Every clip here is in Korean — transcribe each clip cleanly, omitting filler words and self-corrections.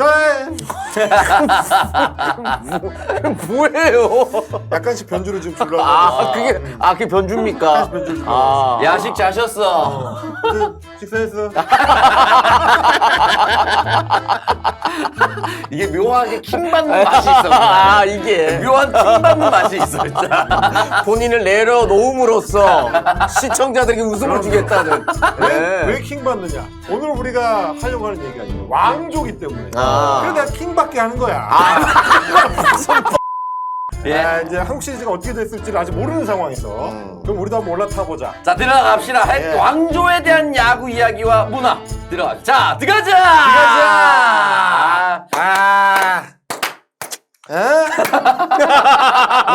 네. 뭐예요? 약간씩 변주를 좀 주려고. 그게 변주입니까? 약간씩 변주를 주려고. 야식 자셨어. 식사했어. 이게 묘하게 킹받는 맛이 있어. 이게 묘한 킹받는 맛이 있어, 진짜. 본인을 내려놓음으로써 시청자들에게 웃음을 주겠다는. 왜 킹 받느냐? 오늘 우리가 하려고 하는 얘기가 아니고 왕조기 때문에. 그래서 내가 킹 받게 하는 거야. 예. 이제 한국 시리즈가 어떻게 됐을지를 아직 모르는 상황에서 그럼 우리도 한번 올라타 보자. 자, 들어갑시다. 예. 왕조에 대한 야구 이야기와 문화. 들어가자. 자, 들어가자!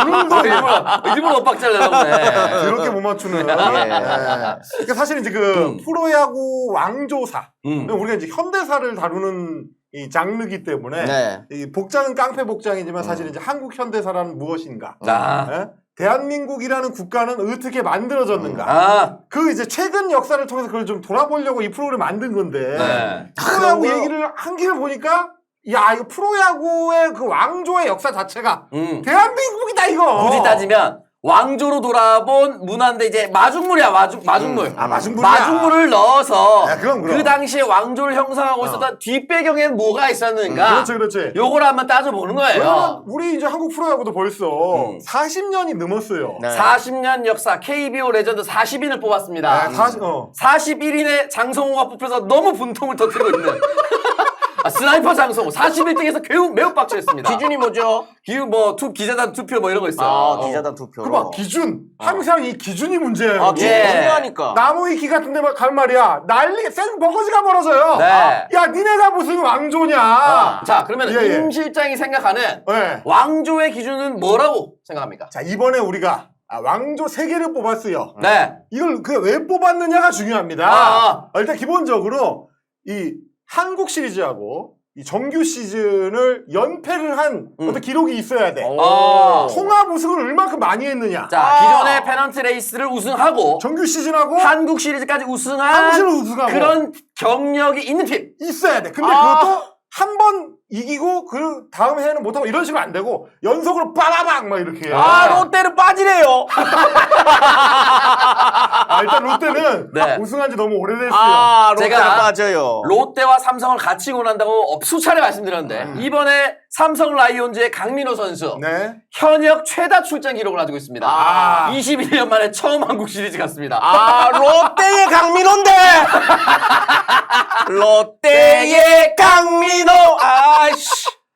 오늘도 일부러 엇박자를 내려고 해. 그렇게 못 맞추는. 그러니까 사실 이제 그 프로야구 왕조사. 우리가 이제 현대사를 다루는 이 장르기 때문에 이 복장은 깡패 복장이지만 사실 이제 한국 현대사란 무엇인가? 자, 대한민국이라는 국가는 어떻게 만들어졌는가? 그 이제 최근 역사를 통해서 그걸 좀 돌아보려고 이 프로그램을 만든 건데 프로야구 얘기를 한 길을 보니까 야 이거 프로야구의 그 왕조의 역사 자체가 대한민국이다 이거. 굳이 따지면 왕조로 돌아본 문화인데 이제 마중물이야. 마중물. 마중물이야. 마중물을 넣어서 그럼. 그 당시에 왕조를 형성하고 있었던 뒷배경엔 뭐가 있었는가? 그렇지. 요걸 한번 따져보는 거예요. 왜냐면 우리 이제 한국 프로야구도 벌써 40년이 넘었어요. 40년 역사 KBO 레전드 40인을 뽑았습니다. 41인의 장성호가 뽑혀서 너무 분통을 터뜨리고 있는 스나이퍼 장성호 41등에서 매우 빡쳐했습니다. 기준이 뭐죠? 기자단 투표 뭐 이런 거 있어요. 기자단 투표. 그봐 기준. 항상 이 기준이 문제예요. 기준이 예. 중요하니까. 나무 위키 같은 데 간 말이야. 난리 생 버거지가 벌어져요. 네. 야 니네가 무슨 왕조냐. 자, 그러면 예. 임 실장이 생각하는 네. 왕조의 기준은 뭐라고 생각합니까? 자 이번에 우리가 왕조 3개를 뽑았어요. 네. 이걸 왜 뽑았느냐가 중요합니다. 일단 기본적으로 이 한국 시리즈하고 이 정규 시즌을 연패를 한 어떤 기록이 있어야 돼. 통합 우승을 얼마큼 많이 했느냐. 자, 기존의 페넌트 레이스를 우승하고 정규 시즌하고 한국 시리즈까지 우승한 한국 시리즈 우승하고 그런 경력이 있는 팀. 있어야 돼. 근데 그것도 한 번 이기고 그 다음 해는 못하고 이런 식으로 안 되고 연속으로 빠바박 막 이렇게. 롯데를 빠지래요. 일단 롯데는 네. 우승한 지 너무 오래됐어요. 롯데를 제가 빠져요. 롯데와 삼성을 같이 응원한다고 수차례 말씀드렸는데 이번에 삼성 라이온즈의 강민호 선수 네. 현역 최다 출전 기록을 가지고 있습니다. 21년 만에 처음 한국 시리즈 갔습니다. 롯데의 강민호인데. 롯데의 강민호.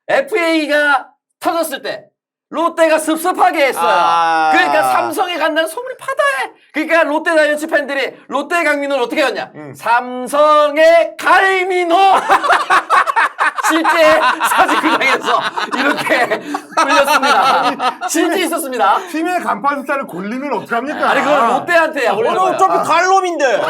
FA가 터졌을 때 롯데가 섭섭하게 했어요. 그러니까 삼성에 간다는 소문이 파다해. 그러니까 롯데 자이언츠 팬들이 롯데 강민호를 어떻게 했냐? 삼성의 갈민호. 실제 사직구장에서 이렇게 불렸습니다. 실제 있었습니다. 팀의 간판 숫자를 골리면 어떡합니까? 아니 그건 롯데한테 약올린 거예요. 어차피 갈놈인데.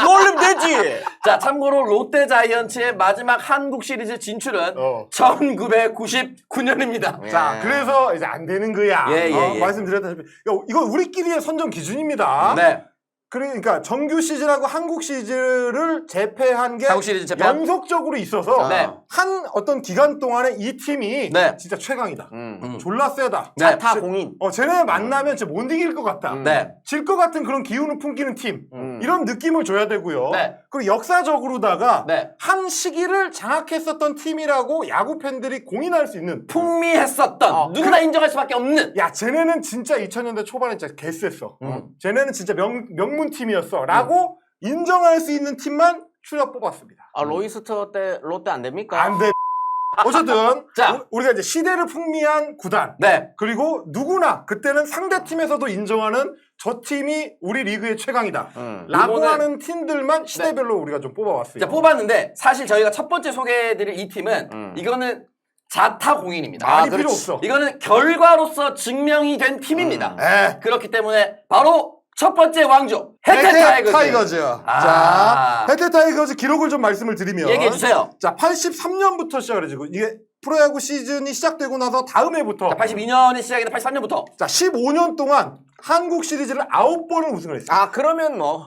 놀리면 되지. 자, 참고로 롯데 자이언츠의 마지막 한국 시리즈 진출은 1999년입니다. 자, 그래서 이제 안 되는 거야. 예. 말씀드렸다시피 이건 우리끼리의 선정 기준입니다. 네. 그러니까 정규 시즌하고 한국 시즌을 재패한 게 한국 시리즈 재패한? 연속적으로 있어서 네. 한 어떤 기간 동안에 이 팀이 네. 진짜 최강이다. 졸라 세다. 네. 타 공인. 쟤네 만나면 진짜 못 이길 것 같다. 네. 질 것 같은 그런 기운을 품기는 팀. 이런 느낌을 줘야 되고요. 네. 그리고 역사적으로다가 네. 한 시기를 장악했었던 팀이라고 야구 팬들이 공인할 수 있는. 풍미했었던 누구나 인정할 수밖에 없는. 야, 쟤네는 진짜 2000년대 초반에 진짜 개셌어. 쟤네는 진짜 명문 팀이었어. 라고 인정할 수 있는 팀만 추려 뽑았습니다. 로이스터 때 롯데 안 됩니까? 안 돼. 어쨌든 자. 우리가 이제 시대를 풍미한 구단. 네. 그리고 누구나 그때는 상대 팀에서도 인정하는 저 팀이 우리 리그의 최강이다. 라고 이거는- 하는 팀들만 시대별로 우리가 좀 뽑아왔어요. 자, 뽑았는데 사실 저희가 첫 번째 소개해드릴 이 팀은 이거는 자타공인입니다. 많이 필요 없어. 이거는 결과로서 증명이 된 팀입니다. 에. 그렇기 때문에 바로 첫 번째 왕조 혜태 타이거즈. 자, 혜태 타이거즈 기록을 좀 말씀을 드리면 얘기해 주세요. 자, 83년부터 시작을 해지고 이게 프로야구 시즌이 시작되고 나서 다음 해부터 82년에 시작인데 83년부터 자, 15년 동안 한국 시리즈를 9번을 우승을 했어요. 그러면 뭐.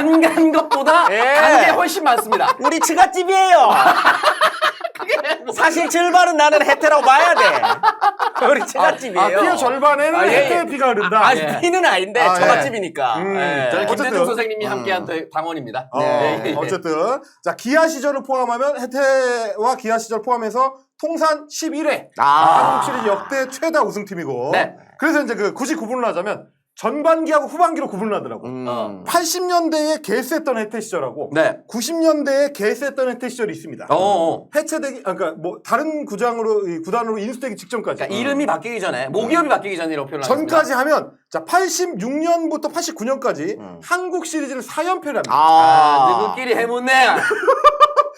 안 간 것보다 예. 간 게 훨씬 많습니다. 우리 처갓집이에요. 사실 절반은 나는 혜태라고 봐야 돼. 우리 처갓집이에요. 피의 절반에는 아, 예, 혜태의 예. 피가 흐른다. 아니 예. 피는 아닌데 아, 예. 처갓집이니까. 예. 저는 김대중 어쨌든. 선생님이 함께한 당원입니다. 네. 어쨌든 자 기아 시절을 포함하면 혜태와 기아 시절 포함해서 통산 11회 한국 시리즈 역대 최다 우승팀이고. 네. 그래서 이제 굳이 구분을 하자면 전반기하고 후반기로 구분을 하더라고. 80년대에 개스했던 혜태 시절하고 네. 90년대에 개스했던 혜태 시절이 있습니다. 해체되기 그러니까 뭐 다른 구단으로 인수되기 직전까지. 그러니까 이름이 바뀌기 전에 모기업이 바뀌기 전이라고 표현하겠습니다. 전까지 하면 자 86년부터 89년까지 한국 시리즈를 4연패를 합니다. 누구끼리 해문네.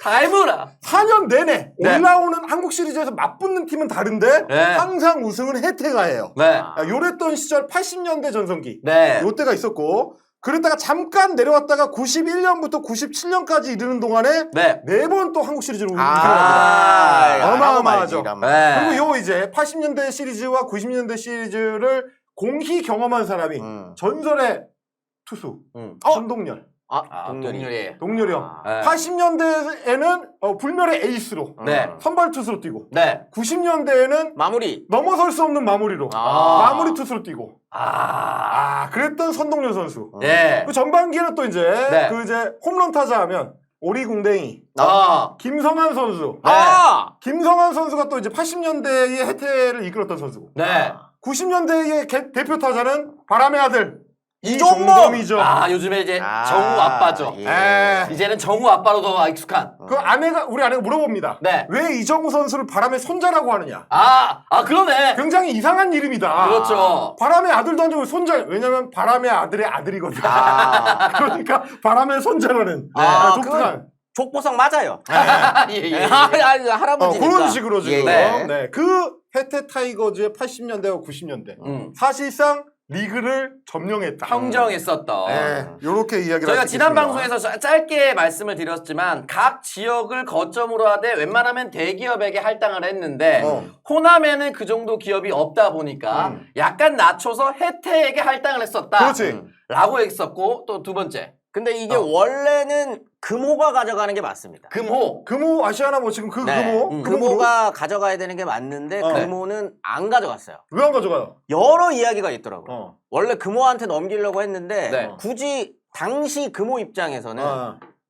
다 해문아. 4년 내내 네. 올라오는 한국 시리즈에서 맞붙는 팀은 다른데 네. 항상 우승은 혜태가 해요. 네. 요랬던 시절 80년대 전성기 네. 요때가 있었고 그랬다가 잠깐 내려왔다가 91년부터 97년까지 이르는 동안에 네. 4번 또 한국 시리즈로 우승합니다. 어마어마하죠. 네. 그리고 요 이제 80년대 시리즈와 90년대 시리즈를 공히 경험한 사람이 전설의 투수 선동열. 동률이. 동률이 형. 네. 80년대에는 불멸의 에이스로 네. 선발 투수로 뛰고 네. 90년대에는 마무리. 넘어설 수 없는 마무리로 마무리 투수로 뛰고 그랬던 선동열 선수. 네. 그 전반기에는 또 이제 네. 이제 홈런 타자 하면 오리궁뎅이 김성환 선수. 네. 김성환 선수가 또 이제 80년대의 혜태를 이끌었던 선수고. 네. 90년대의 대표 타자는 바람의 아들 이종범! 이종범이죠. 요즘에 이제 정우 아빠죠. 예. 이제는 정우 아빠로 더 익숙한. 그 우리 아내가 물어봅니다. 네. 왜 이정우 선수를 바람의 손자라고 하느냐? 그러네. 굉장히 이상한 이름이다. 그렇죠. 바람의 아들도 아니고 손자. 왜냐면 바람의 아들의 아들이거든. 그러니까 바람의 손자라는 독특한. 족보상 맞아요. 예. 할아버지니까. 그런 식으로 지금. 네. 네. 그 혜태 타이거즈의 80년대와 90년대. 사실상 리그를 점령했다. 평정했었던. 네. 요렇게 이야기를 저희가 할 수 지난 있습니다. 방송에서 짧게 말씀을 드렸지만 각 지역을 거점으로 하되 웬만하면 대기업에게 할당을 했는데 호남에는 그 정도 기업이 없다 보니까 약간 낮춰서 혜태에게 할당을 했었다. 그렇지. 라고 했었고 또 두 번째. 근데 이게 원래는 금호가 가져가는 게 맞습니다. 금호 아시아나 뭐 지금 금호? 금호가 가져가야 되는 게 맞는데 금호는 안 가져갔어요. 왜 안 가져가요? 여러 이야기가 있더라고요. 원래 금호한테 넘기려고 했는데 네. 굳이 당시 금호 입장에서는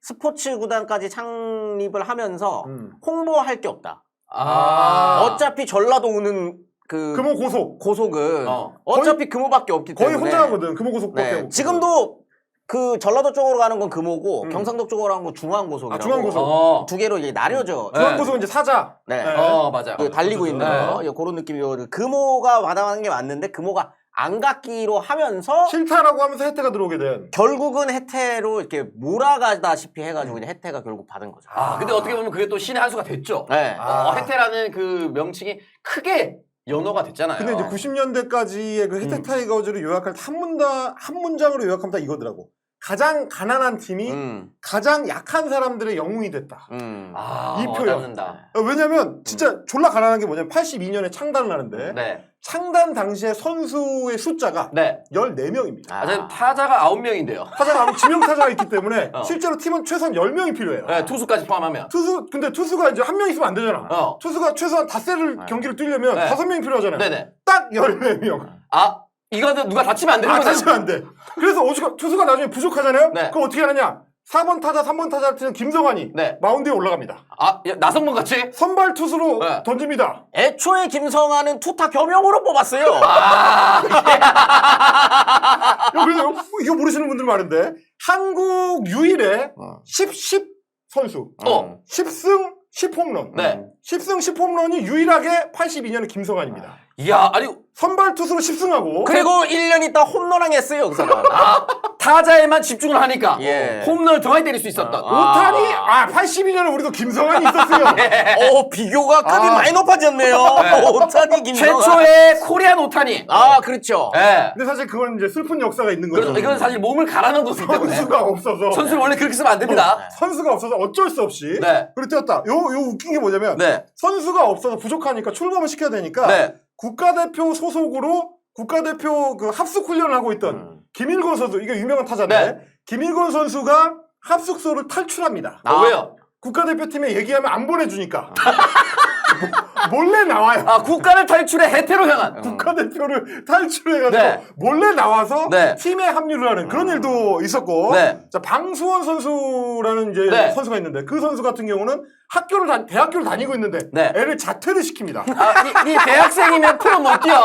스포츠 구단까지 창립을 하면서 홍보할 게 없다. 어차피 전라도 오는 금호 고속은 어차피 금호밖에 없기 때문에 거의 혼자 하거든. 금호 고속밖에 없고. 지금도 그 전라도 쪽으로 가는 건 금호고 경상도 쪽으로 가는 건 중앙고속이라고 중앙고속. 두 개로 이제 나뉘어져. 중앙고속은 이제 사자. 맞아요. 그 달리고 있는 거 그런 느낌이고 금호가 받아가는 게 맞는데 금호가 안 갖기로 하면서 싫다라고 하면서 혜태가 들어오게 된. 결국은 혜태로 이렇게 몰아가다시피 해가지고 이제 혜태가 결국 받은 거죠. 근데 어떻게 보면 그게 또 신의 한 수가 됐죠. 네. 혜태라는 그 명칭이 크게 연호가 됐잖아요. 근데 이제 90년대까지의 그 혜태 타이거즈를 요약할 때 한 문장으로 요약하면 다 이거더라고. 가장 가난한 팀이 가장 약한 사람들의 영웅이 됐다. 이 표현. 와닿는다. 왜냐면 진짜 졸라 가난한 게 뭐냐면 82년에 창단을 하는데 네. 창단 당시에 선수의 숫자가 14명입니다. 타자가 9명인데요. 타자가 지명 타자가 있기 때문에 실제로 팀은 최소한 10명이 필요해요. 네, 투수까지 포함하면. 근데 투수가 이제 한 명 있으면 안 되잖아. 투수가 최소한 닷새를 경기를 뛰려면 5명이 필요하잖아요. 네네. 딱 14명. 이거는 누가 다치면 안 되는 거죠? 다치면 안 돼. 그래서 투수가 나중에 부족하잖아요. 네. 그럼 어떻게 하느냐? 4번 타자, 3번 타자를 치는 김성환이 마운드에 올라갑니다. 나성범 같이? 선발 투수로 던집니다. 애초에 김성환은 투타 겸용으로 뽑았어요. 그래서 이거 모르시는 분들 많은데 한국 유일의 10 선수 10승 10홈런 10승 10홈런이 유일하게 82년에 김성환입니다. 이야, 아니 선발 투수로 10승하고 그리고 1년 있다 홈런왕 했어요, 그 사람. 타자에만 집중을 하니까 예. 홈런을 더 많이 때릴 수 있었던. 오타니 82년에 우리도 김성환이 있었어요. 비교가 급이 많이 높아졌네요. 오타니 김성환. 최초의 코리안 오타니. 그렇죠. 네. 근데 사실 그건 이제 슬픈 역사가 있는 거죠. 그렇죠. 이건 사실 몸을 갈아넣은 거기 때문에. 선수가 없어서. 선수를 원래 그렇게 쓰면 안 됩니다. 선수가 없어서 어쩔 수 없이. 네. 그렇게 뛰었다. 요 웃긴 게 뭐냐면. 네. 선수가 없어서 부족하니까 출범을 시켜야 되니까. 네. 국가대표 소속으로 국가대표 그 합숙 훈련을 하고 있던 김일권 선수. 이게 유명한 타자인데. 네. 김일권 선수가 합숙소를 탈출합니다. 왜요? 국가대표팀에 얘기하면 안 보내주니까. 몰래 나와요. 아, 국가를 탈출해 해태로 향한. 국가대표를 탈출해가지고 네. 몰래 나와서 네. 팀에 합류를 하는 그런 일도 있었고 네. 자, 방수원 선수라는 이제 네. 선수가 있는데 그 선수 같은 경우는 대학교를 다니고 있는데 네. 애를 자퇴를 시킵니다. 아, 니 대학생이면 프로 못 뛰어.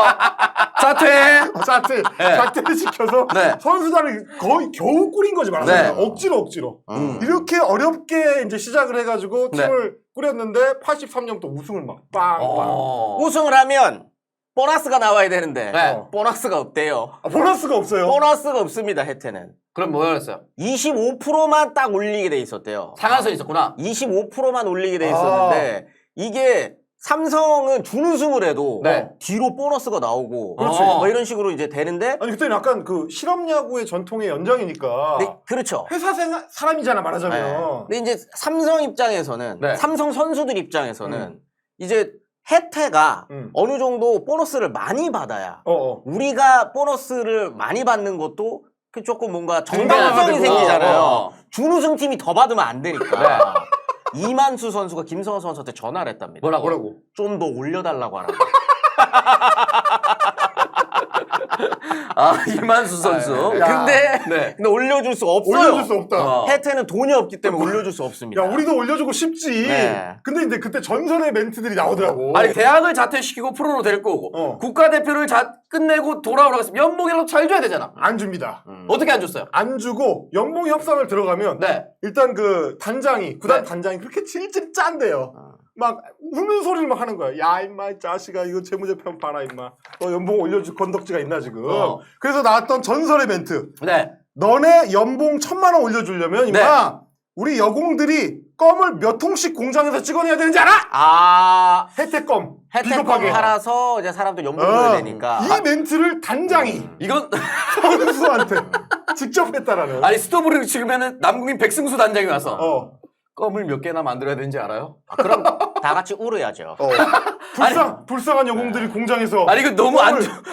자퇴. 자퇴를 시켜서 네. 선수단을 거의 겨우 꾸린 거지 말하자면 네. 억지로 이렇게 어렵게 이제 시작을 해가지고 네. 팀을 꾸렸는데 83년부터 우승을 막 빵빵. 우승을 하면 보너스가 나와야 되는데 네. 보너스가 없대요. 보너스가 없어요. 보너스가 없습니다. 혜태는 그럼 뭐였어요? 25%만 딱 올리게 돼 있었대요. 상한선 있었구나. 25%만 올리게 돼 있었는데 이게 삼성은 준우승을 해도 네. 뒤로 보너스가 나오고 그렇지. 뭐 이런 식으로 이제 되는데 아니 그때는 약간 그 실업야구의 전통의 연장이니까 네, 그렇죠. 회사 사람이잖아 말하자면. 네. 근데 이제 삼성 입장에서는 네. 삼성 선수들 입장에서는 이제 혜태가 어느 정도 보너스를 많이 받아야 우리가 보너스를 많이 받는 것도 그 조금 뭔가 정당성이 되고. 생기잖아요. 준우승팀이 더 받으면 안 되니까. 이만수 선수가 김성호 선수한테 전화를 했답니다. 뭐라고? 좀 더 올려달라고 하라고. 아, 이만수 선수. 근데 올려줄 수가 없어요. 올려줄 수 없다. 혜태는 돈이 없기 때문에 올려줄 수 없습니다. 야 우리도 올려주고 싶지. 네. 근데 이제 그때 전설의 멘트들이 나오더라고. 아니, 대학을 자퇴시키고 프로로 데리고 오고 국가대표를 끝내고 돌아오라고 했으면 연봉이라도 잘 줘야 되잖아. 안 줍니다. 어떻게 안 줬어요? 안 주고 연봉 협상을 들어가면 네. 일단 그 단장이 구단 네. 단장이 그렇게 질질 짠대요. 막 우는 소리를 막 하는 거야. 야 임마 이 자식아 이거 재무제표 봐라 임마. 너 연봉 올려줄 건덕지가 있나 지금. 그래서 나왔던 전설의 멘트. 네. 너네 연봉 1,000만 원 올려주려면 임마 우리 여공들이 껌을 몇 통씩 공장에서 찍어내야 되는지 알아? 아, 혜택껌. 혜택금 비겁하게. 팔아서 이제 사람들 연봉 줘야 되니까. 이 멘트를 단장이 이건 선수한테 직접 했다라는. 아니 스토브를 치면은 남국민 백승수 단장이 와서 어. 껌을 몇 개나 만들어야 되는지 알아요? 그럼 다 같이 울어야죠. 불쌍한 여공들이 공장에서. 아니 이거 너무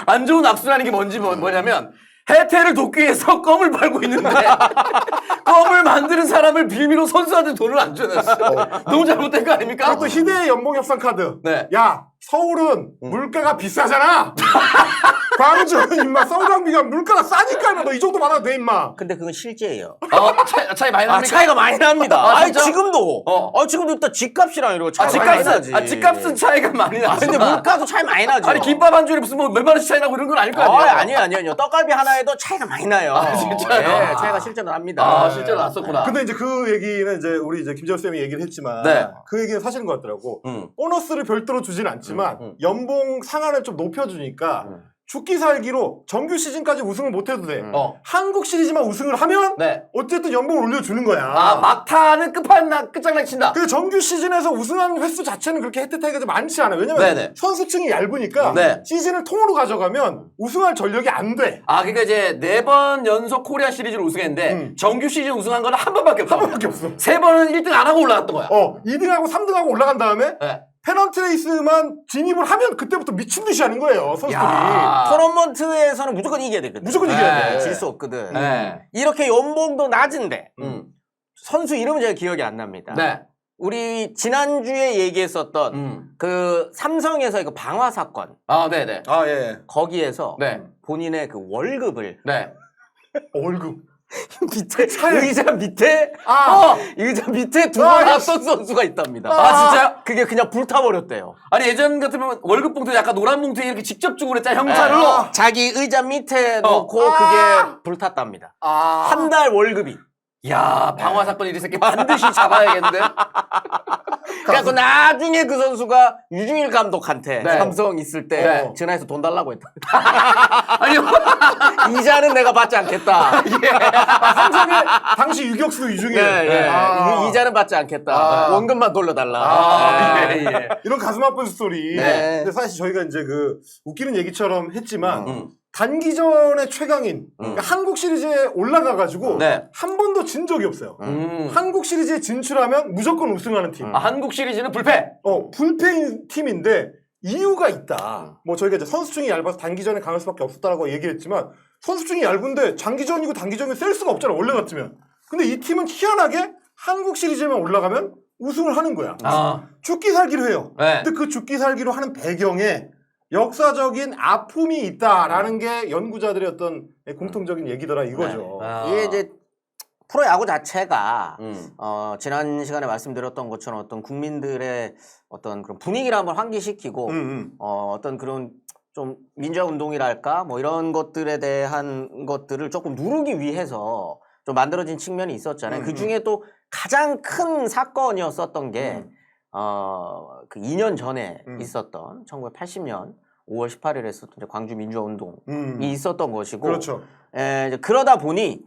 안 좋은 악순환인 게 뭐냐면 혜태를 돕기 위해서 껌을 팔고 있는데 껌을 만드는 사람을 빌미로 선수한테 돈을 안 줘놨어. 너무 잘못된 거 아닙니까? 그것도 희대의 연봉 협상 카드. 네. 야 서울은 물가가 비싸잖아. 광주는 임마 서울강비가 물가가 싸니까 임마 너 이 정도 받아도 돼 임마. 근데 그건 실제예요. 차이 많이 납니까? 차이가 많이 납니다. 아, 아니, 진짜? 지금도. 지금도 일단 집값이랑 이런 거 차이 많이 나지. 집값은 차이가 많이 나지. 근데 물가도 차이 많이 나죠. 아니 김밥 한 줄에 무슨 뭐 몇만 원씩 차이 나고 이런 건 아닐 거 아니에요? 아니에요. 떡갈비 하나에도 차이가 많이 나요. 진짜요? 네, 차이가 실제로 납니다. 실제로 났었구나. 근데 이제 그 얘기는 이제 우리 이제 김재호 쌤이 얘기를 했지만 네. 그 얘기는 사실인 것 같더라고. 보너스를 별도로 주진 않지만 연봉 상한을 좀 높여주니까 죽기 살기로 정규 시즌까지 우승을 못해도 돼. 한국 시리즈만 우승을 하면 네. 어쨌든 연봉을 올려주는 거야. 막타는 끝장나게 친다. 근데 정규 시즌에서 우승한 횟수 자체는 그렇게 혜택이 많지 않아요. 왜냐면 네네. 선수층이 얇으니까 네. 시즌을 통으로 가져가면 우승할 전력이 안 돼. 그러니까 이제 4번 연속 코리안 시리즈를 우승했는데 정규 시즌 우승한 거는 한 번밖에 없어. 한 번밖에 없어. 3번은 1등 안 하고 올라갔던 거야. 2등하고 3등하고 올라간 다음에 네. 페넌트 레이스만 진입을 하면 그때부터 미친 듯이 하는 거예요. 선수들이. 토너먼트에서는 무조건 이겨야 되거든. 무조건 이겨야 돼. 질 수 없거든. 네. 이렇게 연봉도 낮은데 선수 이름은 제가 기억이 안 납니다. 네. 우리 지난주에 얘기했었던 그 삼성에서 그 방화 사건 네네. 예. 거기에서 네. 본인의 그 월급을 네. 월급. 밑에 의자 밑에 의자 밑에 두고 아, 놨던 선수가 있답니다. 진짜요? 그게 그냥 불타버렸대요. 아니 예전 같으면 월급 봉투 약간 노란 봉투에 이렇게 직접 주고 그랬잖아 형사로. 자기 의자 밑에 놓고 그게 불탔답니다. 한 달 월급이. 야 방화 사건 이 새끼 반드시 잡아야겠는데. 그래서 나중에 그 선수가 유중일 감독한테 네. 삼성 있을 때 네. 전화해서 돈 달라고 했다. 아니요. 이자는 내가 받지 않겠다. 삼성의 당시 유격수 유중일. 이자는 받지 않겠다. 원금만 돌려달라. 예. 이런 가슴 아픈 스토리. 네. 근데 사실 저희가 이제 그 웃기는 얘기처럼 했지만 단기전의 최강인 그러니까 한국 시리즈에 올라가가지고 네. 한 번도 진 적이 없어요. 한국 시리즈에 진출하면 무조건 우승하는 팀. 한국 시리즈는 불패. 불패인 팀인데 이유가 있다. 뭐 저희가 이제 선수층이 얇아서 단기전에 강할 수밖에 없었다라고 얘기했지만 선수층이 얇은데 장기전이고 단기전이고 셀 수가 없잖아 원래 같으면. 근데 이 팀은 희한하게 한국 시리즈만 올라가면 우승을 하는 거야. 죽기 살기로 해요. 네. 근데 그 죽기 살기로 하는 배경에 역사적인 아픔이 있다라는 게 연구자들의 어떤 공통적인 얘기더라 이거죠. 이게 이제 프로야구 자체가 지난 시간에 말씀드렸던 것처럼 어떤 국민들의 어떤 그런 분위기를 한번 환기시키고 어떤 그런 좀 민주화 운동이랄까 뭐 이런 것들에 대한 것들을 조금 누르기 위해서 좀 만들어진 측면이 있었잖아요. 그 중에 또 가장 큰 사건이었었던 게 그 2년 전에 있었던 1980년 5월 18일에 있었던 이제 광주 민주화 운동이 있었던 것이고, 그렇죠. 이제 그러다 보니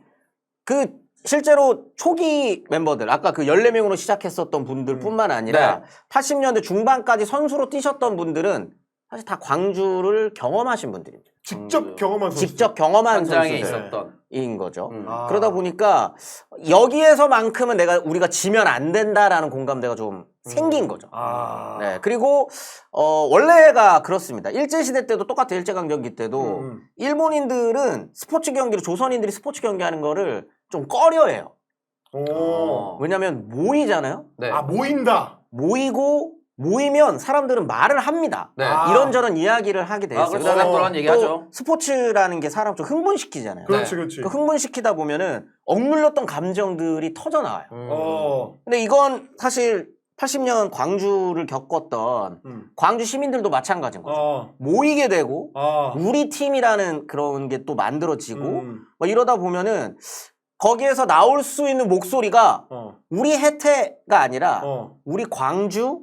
그 실제로 초기 멤버들 아까 그 14명으로 시작했었던 분들뿐만 아니라 80년대 중반까지 선수로 뛰셨던 분들은 사실 다 광주를 경험하신 분들입니다. 직접 경험한 선수. 직접 경험한 현장에 선수들인 거죠. 그러다 보니까 여기에서만큼은 우리가 지면 안 된다라는 공감대가 좀 생긴 거죠. 네. 그리고 원래가 그렇습니다. 일제시대 때도 똑같아요. 일제강점기 때도 일본인들은 스포츠 경기를 조선인들이 스포츠 경기하는 거를 좀 꺼려해요. 왜냐면 모이잖아요. 네. 모인다. 모이면 사람들은 말을 합니다. 네. 이런저런 이야기를 하게 돼 있어요. 그런 얘기하죠. 또 스포츠라는 게 사람 좀 흥분시키잖아요. 그렇지, 그렇지. 그 흥분시키다 보면은 억눌렸던 감정들이 터져 나와요. 근데 이건 사실 80년 광주를 겪었던 광주 시민들도 마찬가지인 거죠. 모이게 되고 우리 팀이라는 그런 게 또 만들어지고 뭐 이러다 보면은 거기에서 나올 수 있는 목소리가 우리 혜태가 아니라 우리 광주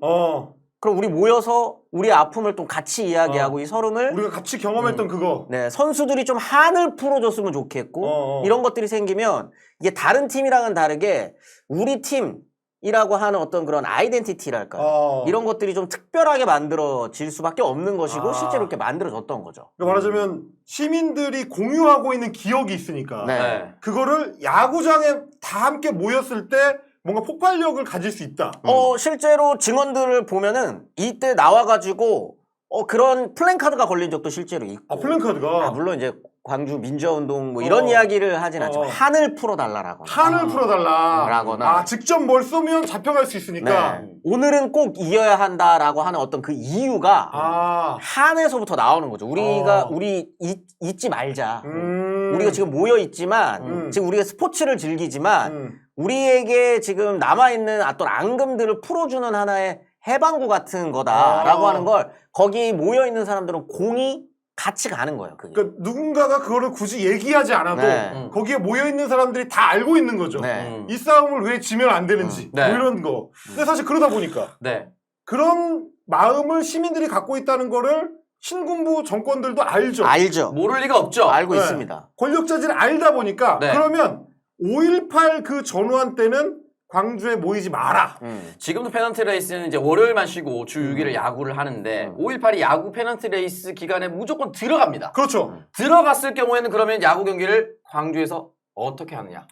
그럼 우리 모여서 우리 아픔을 좀 같이 이야기하고 이 서름을 우리가 같이 경험했던 그거. 네, 선수들이 좀 한을 풀어줬으면 좋겠고 이런 것들이 생기면 이게 다른 팀이랑은 다르게 우리 팀이라고 하는 어떤 그런 아이덴티티랄까 이런 것들이 좀 특별하게 만들어질 수밖에 없는 것이고 실제로 이렇게 만들어졌던 거죠. 그러니까 말하자면 시민들이 공유하고 있는 기억이 있으니까 그거를 야구장에 다 함께 모였을 때 뭔가 폭발력을 가질 수 있다. 실제로 증언들을 보면은 이때 나와가지고 그런 플랜카드가 걸린 적도 실제로 있고. 플랜카드가? 물론 이제 광주 민주화운동 뭐 이런 이야기를 하진 않지만 한을 풀어달라라고. 한을 풀어달라라거나. 직접 뭘 쏘면 잡혀갈 수 있으니까. 네. 오늘은 꼭 이겨야 한다라고 하는 어떤 그 이유가 한에서부터 나오는 거죠. 우리 잊지 말자. 우리가 지금 모여 있지만 지금 우리가 스포츠를 즐기지만 우리에게 지금 남아있는 어떤 앙금들을 풀어주는 하나의 해방구 같은 거다라고 하는 걸 거기 모여있는 사람들은 공이 같이 가는 거예요. 그게. 그러니까 누군가가 그거를 굳이 얘기하지 않아도 거기에 모여있는 사람들이 다 알고 있는 거죠. 이 싸움을 왜 지면 안 되는지 뭐 이런 거. 근데 사실 그러다 보니까 그런 마음을 시민들이 갖고 있다는 거를 신군부 정권들도 알죠. 모를 리가 없죠. 알고 있습니다. 권력자들이 알다 보니까 그러면 5.18 그 전후한 때는 광주에 모이지 마라. 지금도 페넌트 레이스는 이제 월요일만 쉬고 주 6일을 야구를 하는데 5.18이 야구 페넌트 레이스 기간에 무조건 들어갑니다. 그렇죠. 들어갔을 경우에는 그러면 야구 경기를 광주에서 어떻게 하느냐.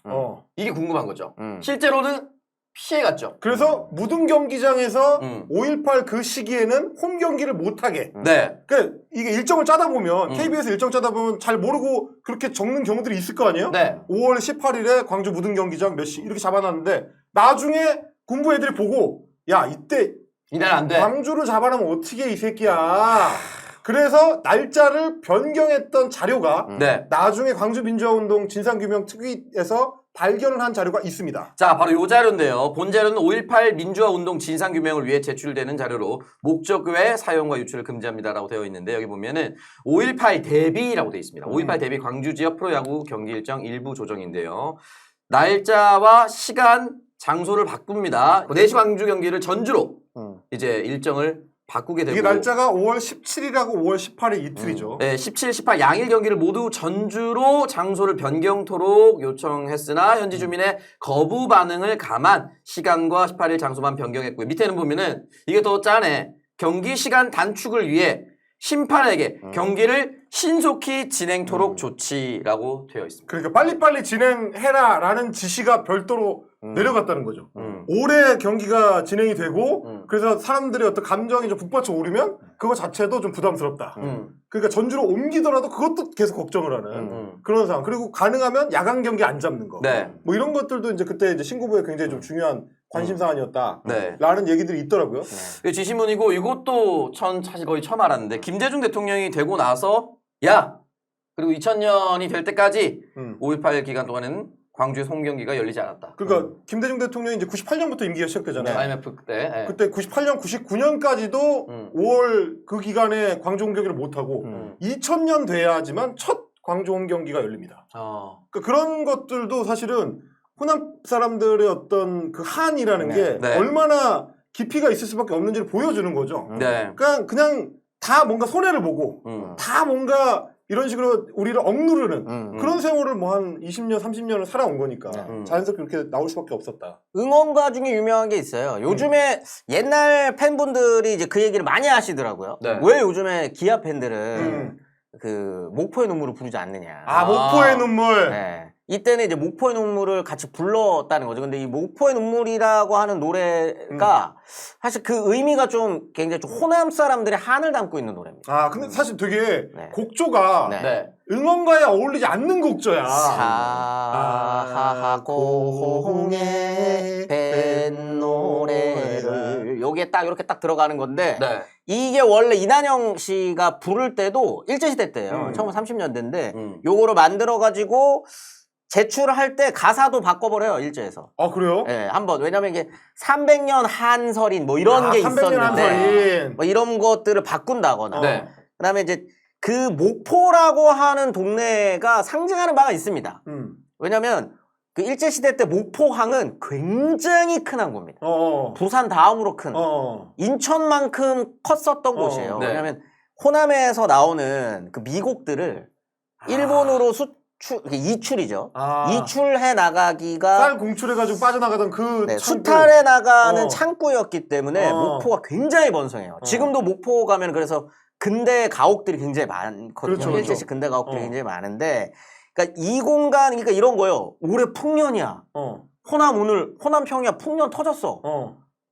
이게 궁금한 거죠. 실제로는 피해갔죠. 그래서 무등 경기장에서 5.18 그 시기에는 홈 경기를 못하게. 그러니까 이게 일정을 짜다 보면 KBS 일정 짜다 보면 잘 모르고 그렇게 적는 경우들이 있을 거 아니에요? 5월 18일에 광주 무등 경기장 몇 시 이렇게 잡아놨는데 나중에 군부 애들이 보고 야 이때 이날 안 돼. 광주를 잡아놓으면 어떻게 이 새끼야. 그래서 날짜를 변경했던 자료가 나중에 광주 민주화운동 진상규명 특위에서 발견을 한 자료가 있습니다. 자, 바로 이 자료인데요. 본 자료는 5.18 민주화운동 진상규명을 위해 제출되는 자료로 목적 외 사용과 유출을 금지합니다라고 되어 있는데 여기 보면은 5.18 대비라고 되어 있습니다. 5.18 대비 광주 지역 프로야구 경기 일정 일부 조정인데요. 날짜와 시간, 장소를 바꿉니다. 4시 광주 경기를 전주로 이제 일정을 바꾸게 되고 이게 날짜가 5월 17일하고 5월 18일 이틀이죠. 네, 17, 18 양일 경기를 모두 전주로 장소를 변경토록 요청했으나 현지 주민의 거부 반응을 감안 시간과 18일 장소만 변경했고요. 밑에는 보면은 이게 더 짜네. 경기 시간 단축을 위해 심판에게 경기를 신속히 진행토록 조치라고 되어 있습니다. 그러니까 빨리빨리 진행해라라는 지시가 별도로 내려갔다는 거죠. 올해 경기가 진행이 되고 그래서 사람들의 어떤 감정이 좀 북받쳐 오르면 그거 자체도 좀 부담스럽다. 그러니까 전주로 옮기더라도 그것도 계속 걱정을 하는 그런 상황. 그리고 가능하면 야간 경기 안 잡는 거. 네. 뭐 이런 것들도 이제 그때 이제 신구부에 굉장히 좀 중요한 관심 사안이었다. 네. 라는 얘기들이 있더라고요. 지시문이고 이것도 사실 거의 처음 알았는데 김대중 대통령이 되고 나서 야 그리고 2000년이 될 때까지 5.18 기간 동안에는 광주에서 홈 경기가 열리지 않았다. 그러니까 김대중 대통령이 이제 98년부터 임기가 시작되잖아요. IMF 때. 네. 그때 98년, 99년까지도 5월 그 기간에 광주 홈 경기를 못 하고 2000년 돼야지만 첫 광주 홈 경기가 열립니다. 그러니까 그런 것들도 사실은 호남 사람들의 어떤 그 한이라는 게 얼마나 깊이가 있을 수밖에 없는지를 보여주는 거죠. 그냥 다 뭔가 손해를 보고 다 뭔가 이런 식으로 우리를 억누르는 그런 세월을 뭐 한 20년, 30년을 살아온 거니까 자연스럽게 그렇게 나올 수밖에 없었다. 응원가 중에 유명한 게 있어요. 요즘에 옛날 팬분들이 이제 그 얘기를 많이 하시더라고요. 왜 요즘에 기아 팬들은 그 목포의 눈물을 부르지 않느냐. 목포의 눈물. 네. 이때는 이제 목포의 눈물을 같이 불렀다는 거죠. 근데 이 목포의 눈물이라고 하는 노래가 사실 그 의미가 좀 굉장히 좀 호남 사람들의 한을 담고 있는 노래입니다. 근데 사실 되게 곡조가 네. 응원가에 어울리지 않는 곡조야. 사하공에 밴 노래를 요게 딱 이렇게 딱 들어가는 건데 이게 원래 이난영 씨가 부를 때도 일제시대 때예요. 1930년대인데 요거를 만들어가지고 제출할 때 가사도 바꿔버려요, 일제에서. 그래요? 네, 한번. 왜냐면 이게 300년 한설인 뭐 이런 게 300년 있었는데 한설인. 뭐 이런 것들을 바꾼다거나 그다음에 이제 그 목포라고 하는 동네가 상징하는 바가 있습니다. 왜냐면 그 일제시대 때 목포항은 굉장히 큰 항구입니다. 부산 다음으로 큰 인천만큼 컸었던 곳이에요. 왜냐면 호남에서 나오는 그 미곡들을 일본으로 이출이죠. 이출해 나가기가 쌀 공출해가지고 빠져나가던 그 수탈해 나가는 창구였기 때문에 목포가 굉장히 번성해요. 지금도 목포 가면 그래서 근대 가옥들이 굉장히 많거든요. 그렇죠. 일제식 근대 가옥들이 굉장히 많은데, 그러니까 이 공간, 그러니까 이런 거예요. 올해 풍년이야. 호남 평야 풍년 터졌어.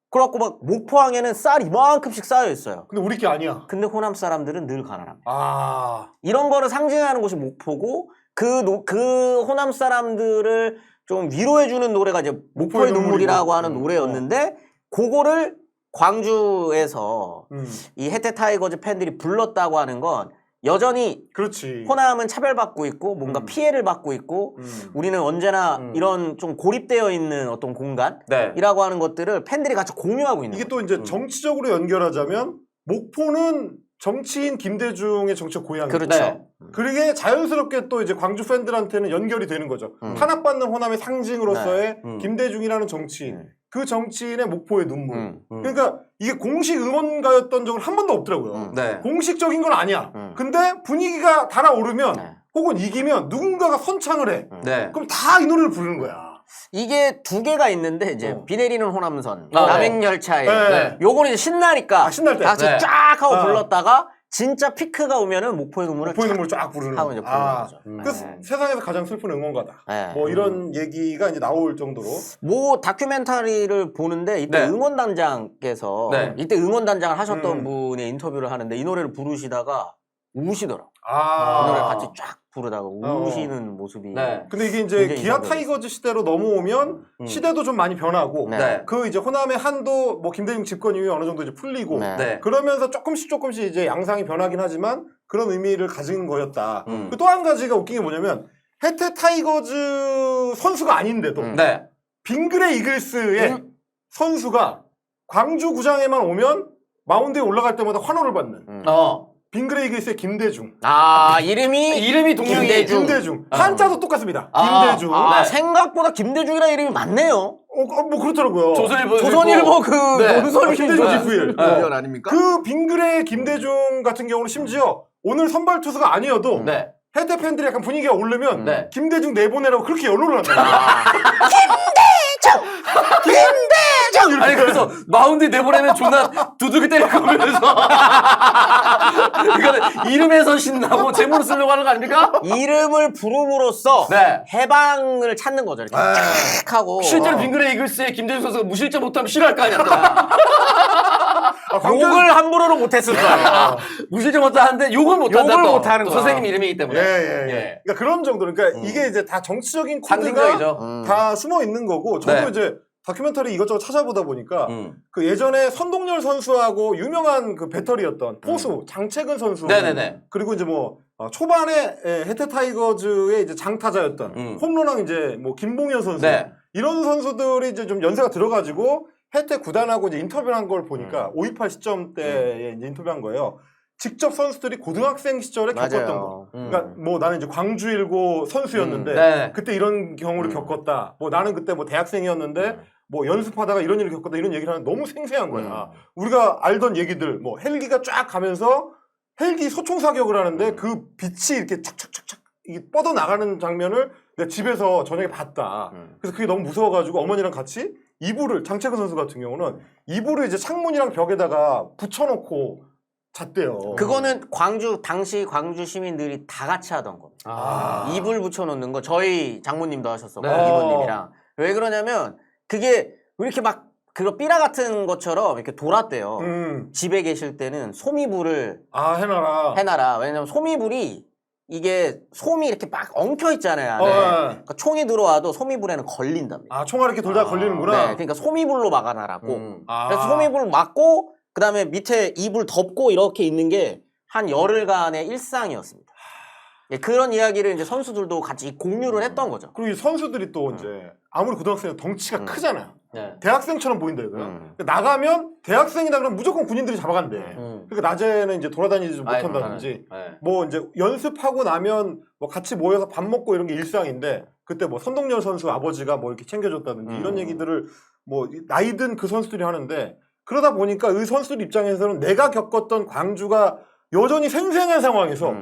그래갖고 막 목포항에는 쌀 이만큼씩 쌓여 있어요. 근데 우리 게 아니야. 근데 호남 사람들은 늘 가난합니다. 이런 거를 상징하는 곳이 목포고, 그 호남 사람들을 좀 위로해주는 노래가 이제 목포의 눈물이라고 하는 노래였는데, 그거를 광주에서 이 해태 타이거즈 팬들이 불렀다고 하는 건 여전히 그렇지. 호남은 차별받고 있고 뭔가 피해를 받고 있고 우리는 언제나 이런 좀 고립되어 있는 어떤 공간이라고 하는 것들을 팬들이 같이 공유하고 있는 이게 거죠. 또 이제 정치적으로 연결하자면 목포는 정치인 김대중의 정치적 고향이고 그렇죠. 그게 자연스럽게 또 이제 광주 팬들한테는 연결이 되는 거죠. 탄압받는 호남의 상징으로서의 김대중이라는 정치인. 그 정치인의 목포의 눈물. 그러니까 이게 공식 응원가였던 적은 한 번도 없더라고요. 공식적인 건 아니야. 근데 분위기가 달아오르면 혹은 이기면 누군가가 선창을 해. 그럼 다 이 노래를 부르는 거야. 이게 두 개가 있는데 이제 비 내리는 호남선, 남행열차에 요거는 이제 신나니까 신날 때. 같이 쫙 하고 불렀다가 진짜 피크가 오면은 목포의 눈물을 쫙 부르는 하고 이제 부르는 거죠. 그 세상에서 가장 슬픈 응원가다. 뭐 이런 얘기가 이제 나올 정도로. 뭐 다큐멘터리를 보는데 이때 응원단장께서 이때 응원단장을 하셨던 분의 인터뷰를 하는데 이 노래를 부르시다가 우시더라고. 이 노래 같이 쫙 부르다가 우시는 모습이. 근데 이게 이제 기아 타이거즈 시대로 넘어오면 시대도 좀 많이 변하고 그 이제 호남의 한도 뭐 김대중 집권 이후에 어느 정도 이제 풀리고 그러면서 조금씩 이제 양상이 변하긴 하지만 그런 의미를 가진 거였다. 또 한 가지가 웃긴 게 뭐냐면 해태 타이거즈 선수가 아닌데도 빙그레 이글스의 선수가 광주 구장에만 오면 마운드에 올라갈 때마다 환호를 받는 빙그레 이글스의 김대중. 이름이 동명이 김대중. 한자도 똑같습니다. 김대중. 생각보다 김대중이라는 이름이 많네요. 뭐 그렇더라고요. 조선일보 그 논설위 김대중 지프일. 아닙니까? 그 빙그레 김대중 같은 경우는 심지어 오늘 선발 투수가 아니어도 해태 팬들이 약간 분위기가 오르면 김대중 내보내라고 그렇게 연호를 한다. 이렇게. 아니 그래서 마운드 내보내면 존나 두들겨 때릴 거면서 이거는 이름에서 신나고 제모로 쓰려고 하는 거 아닙니까? 이름을 부름으로써 네. 해방을 찾는 거죠. 이렇게 쫙 하고. 실제로 빙그레 이글스의 김대중 선수가 무실점 못하면 싫어할 거 아니야. 욕을 함부로는 못했을 거예요. 무실점 못하 하는데 욕을 못한다. 욕을 또. 못하는 또 거야. 선생님 이름이기 때문에. 예. 그러니까 그런 정도로. 그러니까 이게 이제 다 정치적인 코드가 상징적이죠. 다 숨어 있는 거고. 저도 네. 이제 다큐멘터리 이것저것 찾아보다 보니까 그 예전에 선동열 선수하고 유명한 그 배터리였던 포수 장채근 선수. 네네네. 그리고 이제 뭐 초반에 혜태 타이거즈의 이제 장타자였던 홈런왕 이제 뭐 김봉현 선수. 네. 이런 선수들이 이제 좀 연세가 들어가지고 혜태 구단하고 이제 인터뷰를 한 걸 보니까 528 시점대에 이제 인터뷰한 거예요. 직접 선수들이 고등학생 시절에 겪었던 거. 그러니까 뭐 나는 이제 광주 일고 선수였는데 네. 그때 이런 경우를 겪었다. 뭐 나는 그때 뭐 대학생이었는데 뭐 연습하다가 이런 일을 겪었다. 이런 얘기를 하는 너무 생생한 거야. 우리가 알던 얘기들 뭐 헬기가 쫙 가면서 헬기 소총 사격을 하는데 그 빛이 이렇게 착착착착 이게 뻗어 나가는 장면을 내가 집에서 저녁에 봤다. 그래서 그게 너무 무서워가지고 어머니랑 같이 이불을 장채근 선수 같은 경우는 이불을 이제 창문이랑 벽에다가 붙여놓고 잤대요. 그거는 당시 광주 시민들이 다 같이 하던 겁니다. 아. 이불 붙여놓는 거 저희 장모님도 하셨었고 네. 이모님이랑. 왜 그러냐면 그게 왜 이렇게 막 그거 삐라 같은 것처럼 이렇게 돌았대요. 집에 계실 때는 소미불을 해놔라. 왜냐면 소미불이 이게 솜이 이렇게 막 엉켜 있잖아요. 안에. 그러니까 총이 들어와도 소미불에는 걸린답니다. 아, 총알 이렇게 돌다가 걸리는구나. 네, 그러니까 소미불로 막아놔라고. 그래서 소미불 막고 그다음에 밑에 이불 덮고 이렇게 있는 게 한 열흘간의 일상이었습니다. 예, 그런 이야기를 이제 선수들도 같이 공유를 했던 거죠. 그리고 이 선수들이 또 이제 아무리 고등학생은 덩치가 크잖아요. 네. 대학생처럼 보인다 이거야. 그러니까 나가면 대학생이다 그러면 무조건 군인들이 잡아간대. 그러니까 낮에는 이제 돌아다니지 좀 못한다든지 네. 뭐 이제 연습하고 나면 뭐 같이 모여서 밥 먹고 이런 게 일상인데 그때 뭐 선동열 선수 아버지가 뭐 이렇게 챙겨줬다든지 이런 얘기들을 뭐 나이든 그 선수들이 하는데 그러다 보니까 이 선수들 입장에서는 내가 겪었던 광주가 여전히 생생한 상황에서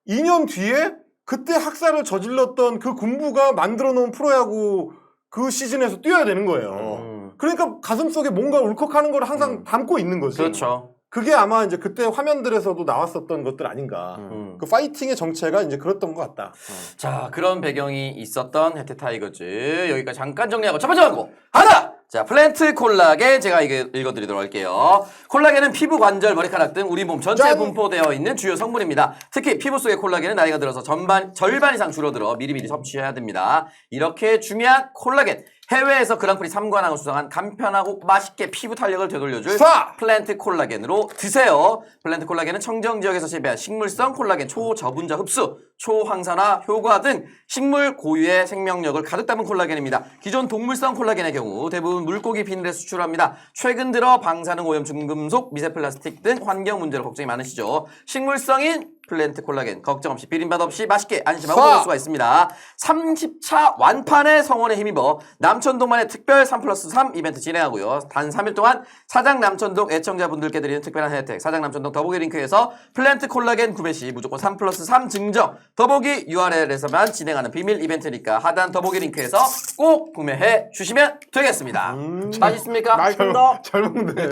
2년 뒤에 그때 학살을 저질렀던 그 군부가 만들어 놓은 프로야구 그 시즌에서 뛰어야 되는 거예요. 그러니까 가슴속에 뭔가 울컥하는 걸 항상 담고 있는 거지. 그렇죠. 그게 아마 이제 그때 화면들에서도 나왔었던 것들 아닌가. 그 파이팅의 정체가 이제 그랬던 것 같다. 자, 그런 배경이 있었던 혜태 타이거즈. 여기까지 잠깐 정리하고 첫 번째 광고 하나! 자, 플랜트 콜라겐 제가 읽어드리도록 할게요. 콜라겐은 피부, 관절, 머리카락 등 우리 몸 전체에 분포되어 있는 주요 성분입니다. 특히 피부 속의 콜라겐은 나이가 들어서 절반 이상 줄어들어 미리미리 섭취해야 됩니다. 이렇게 중요한 콜라겐. 해외에서 그랑프리 3관왕을 수상한 간편하고 맛있게 피부 탄력을 되돌려줄 플랜트 콜라겐으로 드세요. 플랜트 콜라겐은 청정 지역에서 재배한 식물성 콜라겐 초저분자 흡수, 초항산화 효과 등 식물 고유의 생명력을 가득 담은 콜라겐입니다. 기존 동물성 콜라겐의 경우 대부분 물고기 비늘에 수출합니다. 최근 들어 방사능 오염 중금속, 미세 플라스틱 등 환경 문제로 걱정이 많으시죠. 식물성인 플랜트 콜라겐 걱정 없이 비린맛 없이 맛있게 안심하고 먹을 수가 있습니다. 30차 완판의 성원에 힘입어 남천동만의 특별 3+3 이벤트 진행하고요. 단 3일 동안 사장 남천동 애청자분들께 드리는 특별한 혜택 사장 남천동 더보기 링크에서 플랜트 콜라겐 구매 시 무조건 3+3 증정 더보기 URL에서만 진행하는 비밀 이벤트니까 하단 더보기 링크에서 꼭 구매해 주시면 되겠습니다. 맛있습니까? 맛있습니다. 잘 먹네.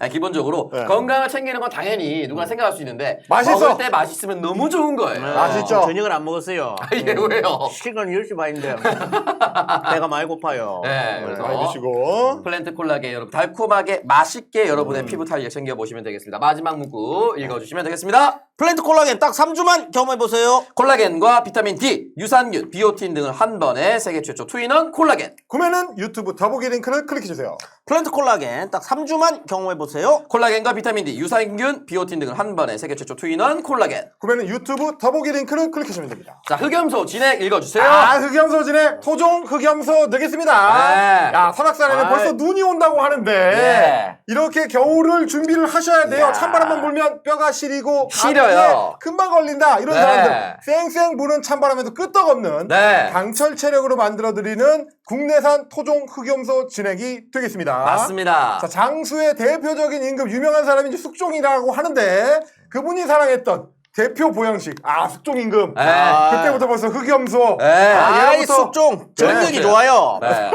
기본적으로 건강을 챙기는 건 당연히 누구나 생각할 수 있는데 맛있어. 먹을 때 맛있으면 너무 좋은 거예요. 맛있죠. 저녁을 안 먹었어요. 이게 왜요? 시간 10시 반인데 배가 많이 고파요. 네, 그래서 많이 드시고. 플랜트 콜라겐 여러분 달콤하게 맛있게 여러분의 피부 탄력 챙겨보시면 되겠습니다. 마지막 문구 읽어주시면 되겠습니다. 플랜트 콜라겐 딱 3주만 경험해보세요. 콜라겐과 비타민 D, 유산균, 비오틴 등을 한 번에 세계 최초 투인원 콜라겐. 구매는 유튜브 더보기 링크를 클릭해주세요. 플랜트 콜라겐 딱 3주만 경험해보세요. 콜라겐과 비타민 D, 유산균, 비오틴 등을 한 번에 세계 최초 투인원 콜라겐. 구매는 유튜브 더보기 링크를 클릭하시면 됩니다. 자, 흑염소 진액 읽어주세요. 흑염소 진액 토종 흑염소 되겠습니다. 네. 야, 설악산에는 벌써 눈이 온다고 하는데 네. 이렇게 겨울을 준비를 하셔야 돼요. 야. 찬바람만 불면 뼈가 시리고 시려요. 감기에 금방 걸린다. 이런 네. 사람들 쌩쌩 부는 찬바람에도 끄떡없는 네. 강철 체력으로 만들어드리는 국내산 토종 흑염소 진액이 되겠습니다. 맞습니다. 자, 장수의 대표적인 임금 유명한 사람이 이제 숙종이라고 하는데 그분이 사랑했던 대표 보양식. 숙종 임금. 네. 그때부터 벌써 흑염소. 네. 이 숙종 전력이 네. 좋아요. 네.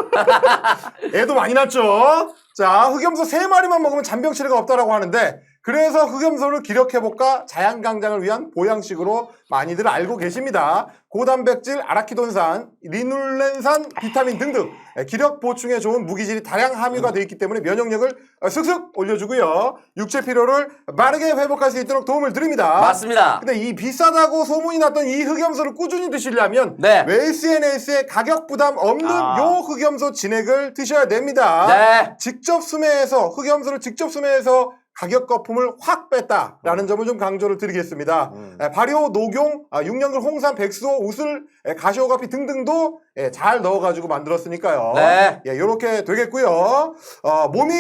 애도 많이 낳죠. 자, 흑염소 3마리만 먹으면 잔병 치레가 없다라고 하는데 그래서 흑염소를 기력회복과 자양강장을 위한 보양식으로 많이들 알고 계십니다. 고단백질, 아라키돈산, 리눌렌산, 비타민 등등 기력 보충에 좋은 무기질이 다량 함유가 되어 있기 때문에 면역력을 슥슥 올려주고요. 육체 피로를 빠르게 회복할 수 있도록 도움을 드립니다. 맞습니다. 근데 이 비싸다고 소문이 났던 이 흑염소를 꾸준히 드시려면 네. 웰스NS의 가격 부담 없는 요 흑염소 진액을 드셔야 됩니다. 네. 직접 수매해서 흑염소를 직접 수매해서 가격 거품을 확 뺐다라는 점을 좀 강조를 드리겠습니다. 발효, 녹용, 육년근, 홍삼, 백수호, 우슬, 가시오가피 등등도 잘 넣어가지고 만들었으니까요. 네. 이렇게 되겠고요. 몸이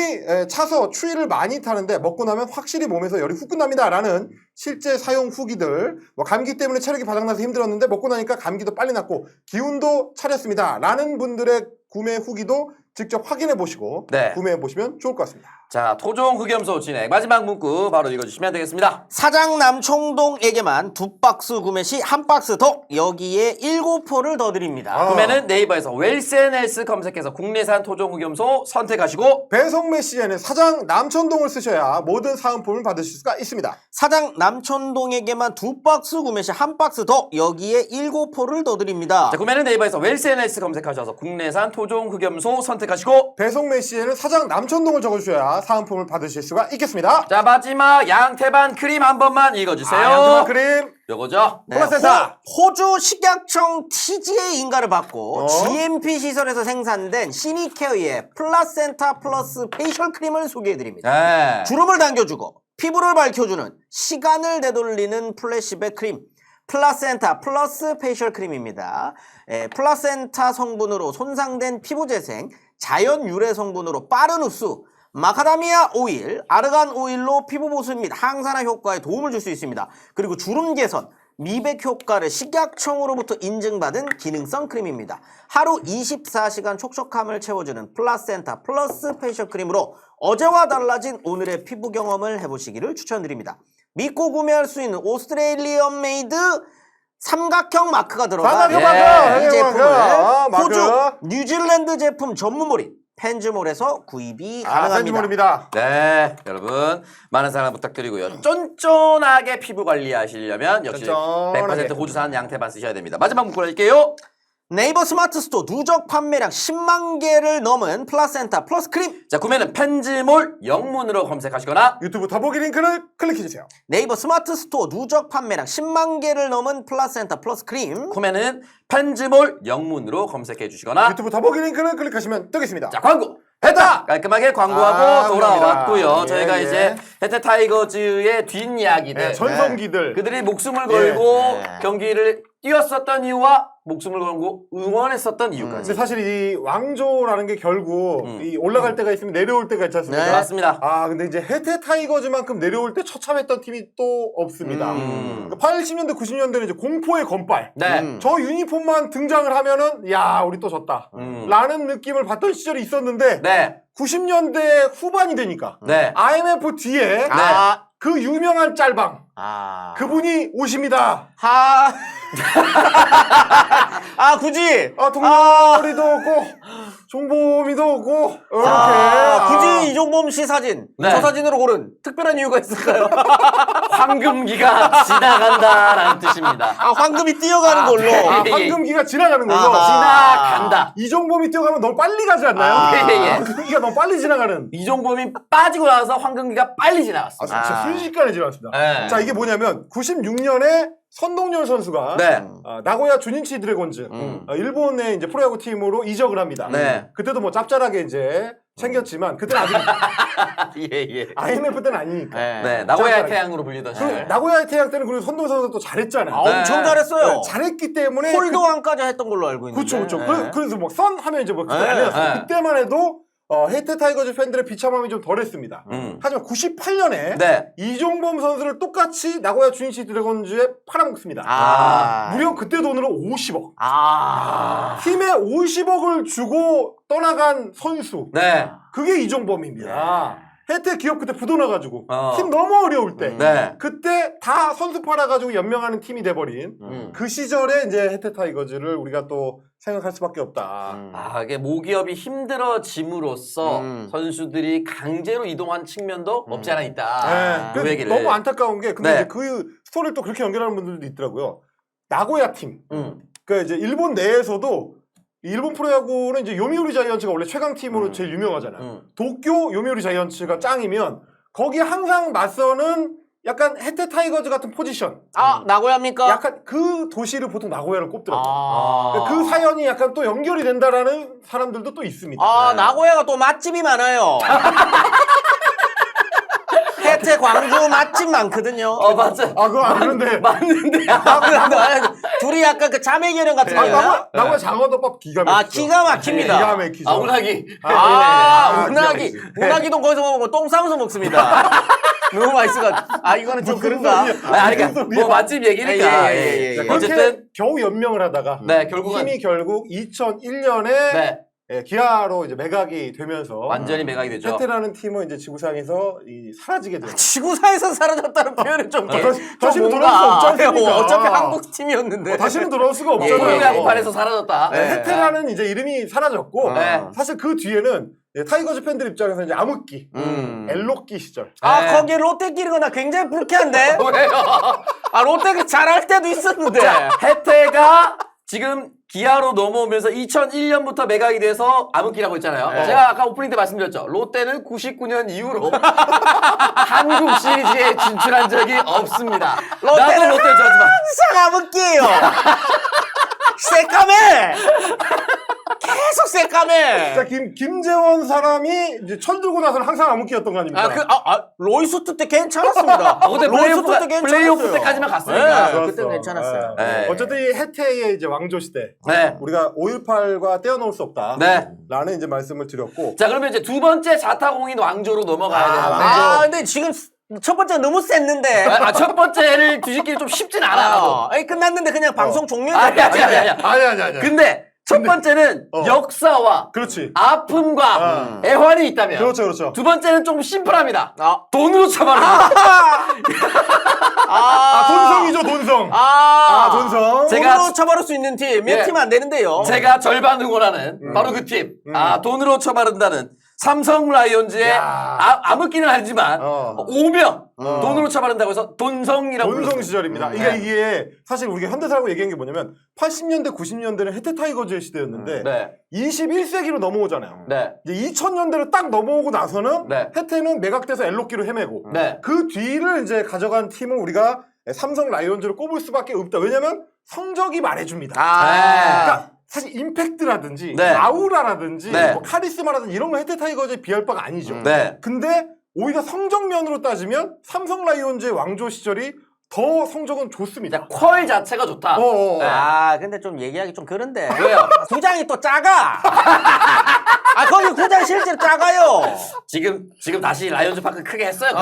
차서 추위를 많이 타는데 먹고 나면 확실히 몸에서 열이 훅 끝납니다라는 실제 사용 후기들. 감기 때문에 체력이 바닥나서 힘들었는데 먹고 나니까 감기도 빨리 낫고 기운도 차렸습니다라는 분들의 구매 후기도 직접 확인해 보시고 네. 구매해 보시면 좋을 것 같습니다. 자, 토종 흑염소 진액 마지막 문구 바로 읽어주시면 되겠습니다. 사장 남총동에게만 2박스 구매 시 1박스 더 여기에 7포를 더 드립니다. 구매는 네이버에서 웰스NS 검색해서 국내산 토종 흑염소 선택하시고 배송 메시지에는 사장 남천동을 쓰셔야 모든 사은품을 받으실 수가 있습니다. 사장 남천동에게만 2박스 구매 시 1박스 더 여기에 7포를 더 드립니다. 자, 구매는 네이버에서 웰스NS 검색하셔서 국내산 토종 흑염소 선택하시고 배송 메시지에는 사장 남천동을 적어주셔야 사은품을 받으실 수가 있겠습니다. 자, 마지막 양태반 크림 한 번만 읽어주세요. 양태반 크림. 요거죠? 네, 플라센타. 호주 식약청 TGA 인가를 받고 어? GMP 시설에서 생산된 시니케어의 플라센타 플러스 페이셜 크림을 소개해드립니다. 네. 주름을 당겨주고 피부를 밝혀주는 시간을 되돌리는 플래시백 크림 플라센타 플러스 페이셜 크림입니다. 플라센타 성분으로 손상된 피부 재생, 자연 유래 성분으로 빠른 흡수, 마카다미아 오일, 아르간 오일로 피부 보습 및 항산화 효과에 도움을 줄 수 있습니다. 그리고 주름 개선, 미백 효과를 식약청으로부터 인증받은 기능성 크림입니다. 하루 24시간 촉촉함을 채워주는 플라센타 플러스 페이셜 크림으로 어제와 달라진 오늘의 피부 경험을 해보시기를 추천드립니다. 믿고 구매할 수 있는 오스트레일리언 메이드 삼각형 마크가 들어간 삼각형 이 제품을 마크. 호주, 뉴질랜드 제품 전문몰인 펜즈몰에서 구입이 가능합니다. 펜즈몰입니다. 네, 여러분 많은 사랑 부탁드리고요. 쫀쫀하게 피부 관리하시려면 역시 쫀쫀하게. 100% 호주산 양태반 쓰셔야 됩니다. 마지막 문구 읽을게요. 네이버 스마트 스토어 누적 판매량 10만 개를 넘은 플라센타 플러스 크림. 자, 구매는 펜즈몰 영문으로 검색하시거나 유튜브 더보기 링크를 클릭해주세요. 네이버 스마트 스토어 누적 판매량 10만 개를 넘은 플라센타 플러스 크림. 구매는 펜즈몰 영문으로 검색해 주시거나 유튜브 더보기 링크를 클릭하시면 되겠습니다. 자, 광고 했다! 깔끔하게 광고하고 돌아왔고요. 감사합니다. 저희가 예, 이제 혜태 타이거즈의 뒷이야기들 전성기들. 그들이 목숨을 걸고 경기를 뛰었었던 이유와 목숨을 걸고 응원했었던 이유까지. 근데 사실 이 왕조라는 게 결국 이 올라갈 때가 있으면 내려올 때가 있지 않습니까? 네. 맞습니다. 근데 이제 혜태 타이거즈만큼 내려올 때 처참했던 팀이 또 없습니다. 80년대, 90년대는 이제 공포의 건빨. 네. 저 유니폼만 등장을 하면은, 야, 우리 또 졌다. 라는 느낌을 받던 시절이 있었는데, 네. 90년대 후반이 되니까, 네. IMF 뒤에 그 유명한 짤방, 그분이 오십니다. 굳이 동아리도 없고, 종범이도 없고, 이렇게. 굳이 이종범 씨 사진 네. 저 사진으로 고른 특별한 이유가 있을까요? 황금기가 지나간다라는 뜻입니다. 황금이 뛰어가는 걸로. 황금기가 지나가는 걸로. 지나간다. 이종범이 뛰어가면 너무 빨리 가지 않나요? 예. 황금기가 너무 빨리 지나가는. 이종범이 빠지고 나서 황금기가 빨리 지나갔습니다. 진짜 순식간에 지나갔습니다. 네. 자, 이게 뭐냐면 96년에 선동열 선수가 네. 나고야 주닌치 드래곤즈 일본의 이제 프로야구 팀으로 이적을 합니다. 네. 그때도 뭐 짭짤하게 이제 챙겼지만 그때는 아직 예. IMF 때는 아니니까. 네. 나고야의 태양으로 불리던 시절. 나고야의 태양 때는 그리고 선동 선수가 또 잘했잖아요. 엄청 잘했어요. 잘했기 때문에 홀드왕까지 했던 걸로 알고 있는데. 그렇죠. 네. 그래서 뭐 선 하면 이제 뭐 그때 네. 아니었어요. 네. 그때만 해도 혜태 타이거즈 팬들의 비참함이 좀 덜했습니다. 하지만 98년에 네. 이종범 선수를 똑같이 나고야 주니치 드래곤즈에 팔아먹습니다. 무려 그때 돈으로 50억. 팀에 50억을 주고 떠나간 선수. 네. 그게 이종범입니다. 혜태 기업 그때 부도나가지고 팀 너무 어려울 때 그때 다 선수 팔아가지고 연명하는 팀이 돼버린 그 시절에 이제 혜태 타이거즈를 우리가 또 생각할 수밖에 없다. 이게 모기업이 힘들어짐으로써 선수들이 강제로 이동한 측면도 없지 않아 있다. 네. 그 얘기를. 너무 안타까운 게 근데 네. 이제 그 스토리를 또 그렇게 연결하는 분들도 있더라고요. 나고야 팀. 그러니까 이제 일본 내에서도 일본 프로야구는 이제 요미우리 자이언츠가 원래 최강 팀으로 제일 유명하잖아요. 도쿄 요미우리 자이언츠가 짱이면 거기 항상 맞서는 약간 혜태 타이거즈 같은 포지션. 나고야입니까? 약간 그 도시를 보통 나고야를 꼽더라고요. 그 사연이 약간 또 연결이 된다라는 사람들도 또 있습니다. 나고야가 또 맛집이 많아요. 혜태 광주 맛집 많거든요. 맞아. 그거 안 그런데. 맞는데. 둘이 약간 그 자매 결연 같은 거예요. 나고야 장어덮밥 기가 막히죠. 기가 막힙니다. 기가 막히죠. 운하기. 운하기. 운하기도 거기서 먹으면 똥 싸면서 먹습니다. 너무 맛있어가지고. 이거는 좀 그런가? 그러니까 뭐 맛집 얘기니까. 예. 어쨌든 겨우 연명을 하다가 결국은 팀이 결국 2001년에 기아로 이제 매각이 되면서 완전히 매각이 되죠. 혜태라는 팀은 이제 지구상에서 사라지게 돼요. 지구상에서 사라졌다는 표현은 좀 다시는 돌아올 수 없지 않습니까? 어차피 한국 팀이었는데 다시는 돌아올 수가 없잖아요. 프로야구판에서 사라졌다. 혜태라는 이제 이름이 사라졌고 사실 그 뒤에는 타이거즈 팬들 입장에서 이제 암흑기, 엘로끼 시절. 거기에 롯데끼리가 굉장히 불쾌한데? 왜요? 롯데가 잘할 때도 있었는데. 혜태가 지금 기아로 넘어오면서 2001년부터 매각이 돼서 암흑기라고 했잖아요. 제가 아까 오프닝 때 말씀드렸죠. 롯데는 99년 이후로 한국 시리즈에 진출한 적이 없습니다. 나도 롯데 좋아하지만 항상 암흑기예요. 새까매. 계속 새까매. 자, 김재원 사람이 이제 철들고 나서는 항상 암흑기였던 거 아닙니까? 로이스트 때 괜찮았습니다. 근데 플레이오프 때까지만 갔으니까. 그때는 괜찮았어요. 어쨌든 이 혜태의 이제 왕조 시대. 우리가 5.18과 떼어놓을 수 없다. 라는 이제 말씀을 드렸고. 자, 그러면 이제 두 번째 자타공인 왕조로 넘어가야 되는데. 근데 지금 첫 번째가 너무 셌는데. 첫 번째를 뒤집기는 좀 쉽진 않아. 끝났는데 그냥 방송 종료. 아니야. 근데 첫 번째는 역사와 그렇지. 아픔과 애환이 있다면 그렇죠. 두 번째는 좀 심플합니다. 돈으로 처벌합니다. 돈성이죠, 돈성. 돈성. 돈으로 처벌할 수 있는 팀 몇 팀 안 되는데요. 제가 절반 응원하는 바로 그 팀. 돈으로 처벌한다는 삼성 라이온즈의 암흑기는 아니지만 오명 돈으로 처벌한다고 해서 돈성이라고 돈성 불렀어요. 시절입니다. 이게 사실 우리가 현대사라고 얘기한 게 뭐냐면 80년대 90년대는 혜태 타이거즈의 시대였는데 21세기로 넘어오잖아요. 이제 2000년대로 딱 넘어오고 나서는 혜태는 매각돼서 엘로끼로 헤매고 그 뒤를 이제 가져간 팀을 우리가 삼성 라이온즈를 꼽을 수밖에 없다. 왜냐면 성적이 말해줍니다. 그러니까 사실 임팩트라든지 아우라라든지 뭐 카리스마라든지 이런 건 혜태 타이거즈에 비할 바가 아니죠. 근데 오히려 성적면으로 따지면 삼성 라이온즈의 왕조 시절이 더 성적은 좋습니다. 퀄 자체가 좋다. 근데 좀 얘기하기 좀 그런데. 왜요? 구장이 또 작아. 거기 구장 실제로 작아요. 지금 다시 라이온즈 파크 크게 했어요.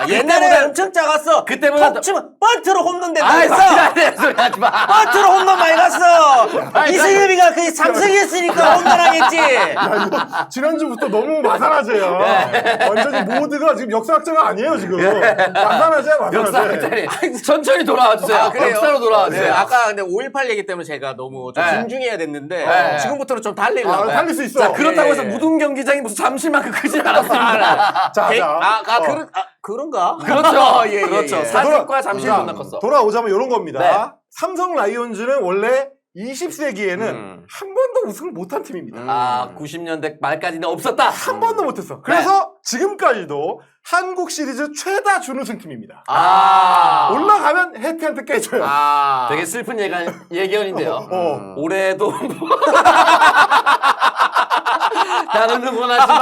옛날에 엄청 작았어. 그때보다 톡 치면 뻘트로 홈런 된다 아이, 했어. 소리 하지 마. 뻘트로 홈런 많이 갔어. 이승엽이가 그 삼성이었으니까 홈런하겠지. 지난주부터 너무 마산하세요. 완전히 모드가 지금 역사학자가 아니에요, 지금. 마산하세요. 역사학자니. 천천히 돌아와 주세요. 역사로 돌아와 주세요. 아까 근데 5.18 얘기 때문에 제가 너무 좀 진중해야 됐는데 지금부터는 좀 달리려고. 달릴 수 있어. 자, 그렇다고 해서 무등 경기장이 무슨 잠실만큼 크진 않았습니다. 그런가? 그렇죠. 예. 그렇죠. 사직과 잠실이 존나 컸어. 돌아오자면 이런 겁니다. 삼성 라이온즈는 원래 20세기에는 한 번도 우승을 못한 팀입니다. 90년대 말까지는 없었다. 한 번도 못했어. 그래서 지금까지도 한국 시리즈 최다 준우승 팀입니다. 올라가면 혜태한테 깨져요. 되게 슬픈 예견인데요. 올해도 나는 응원하지만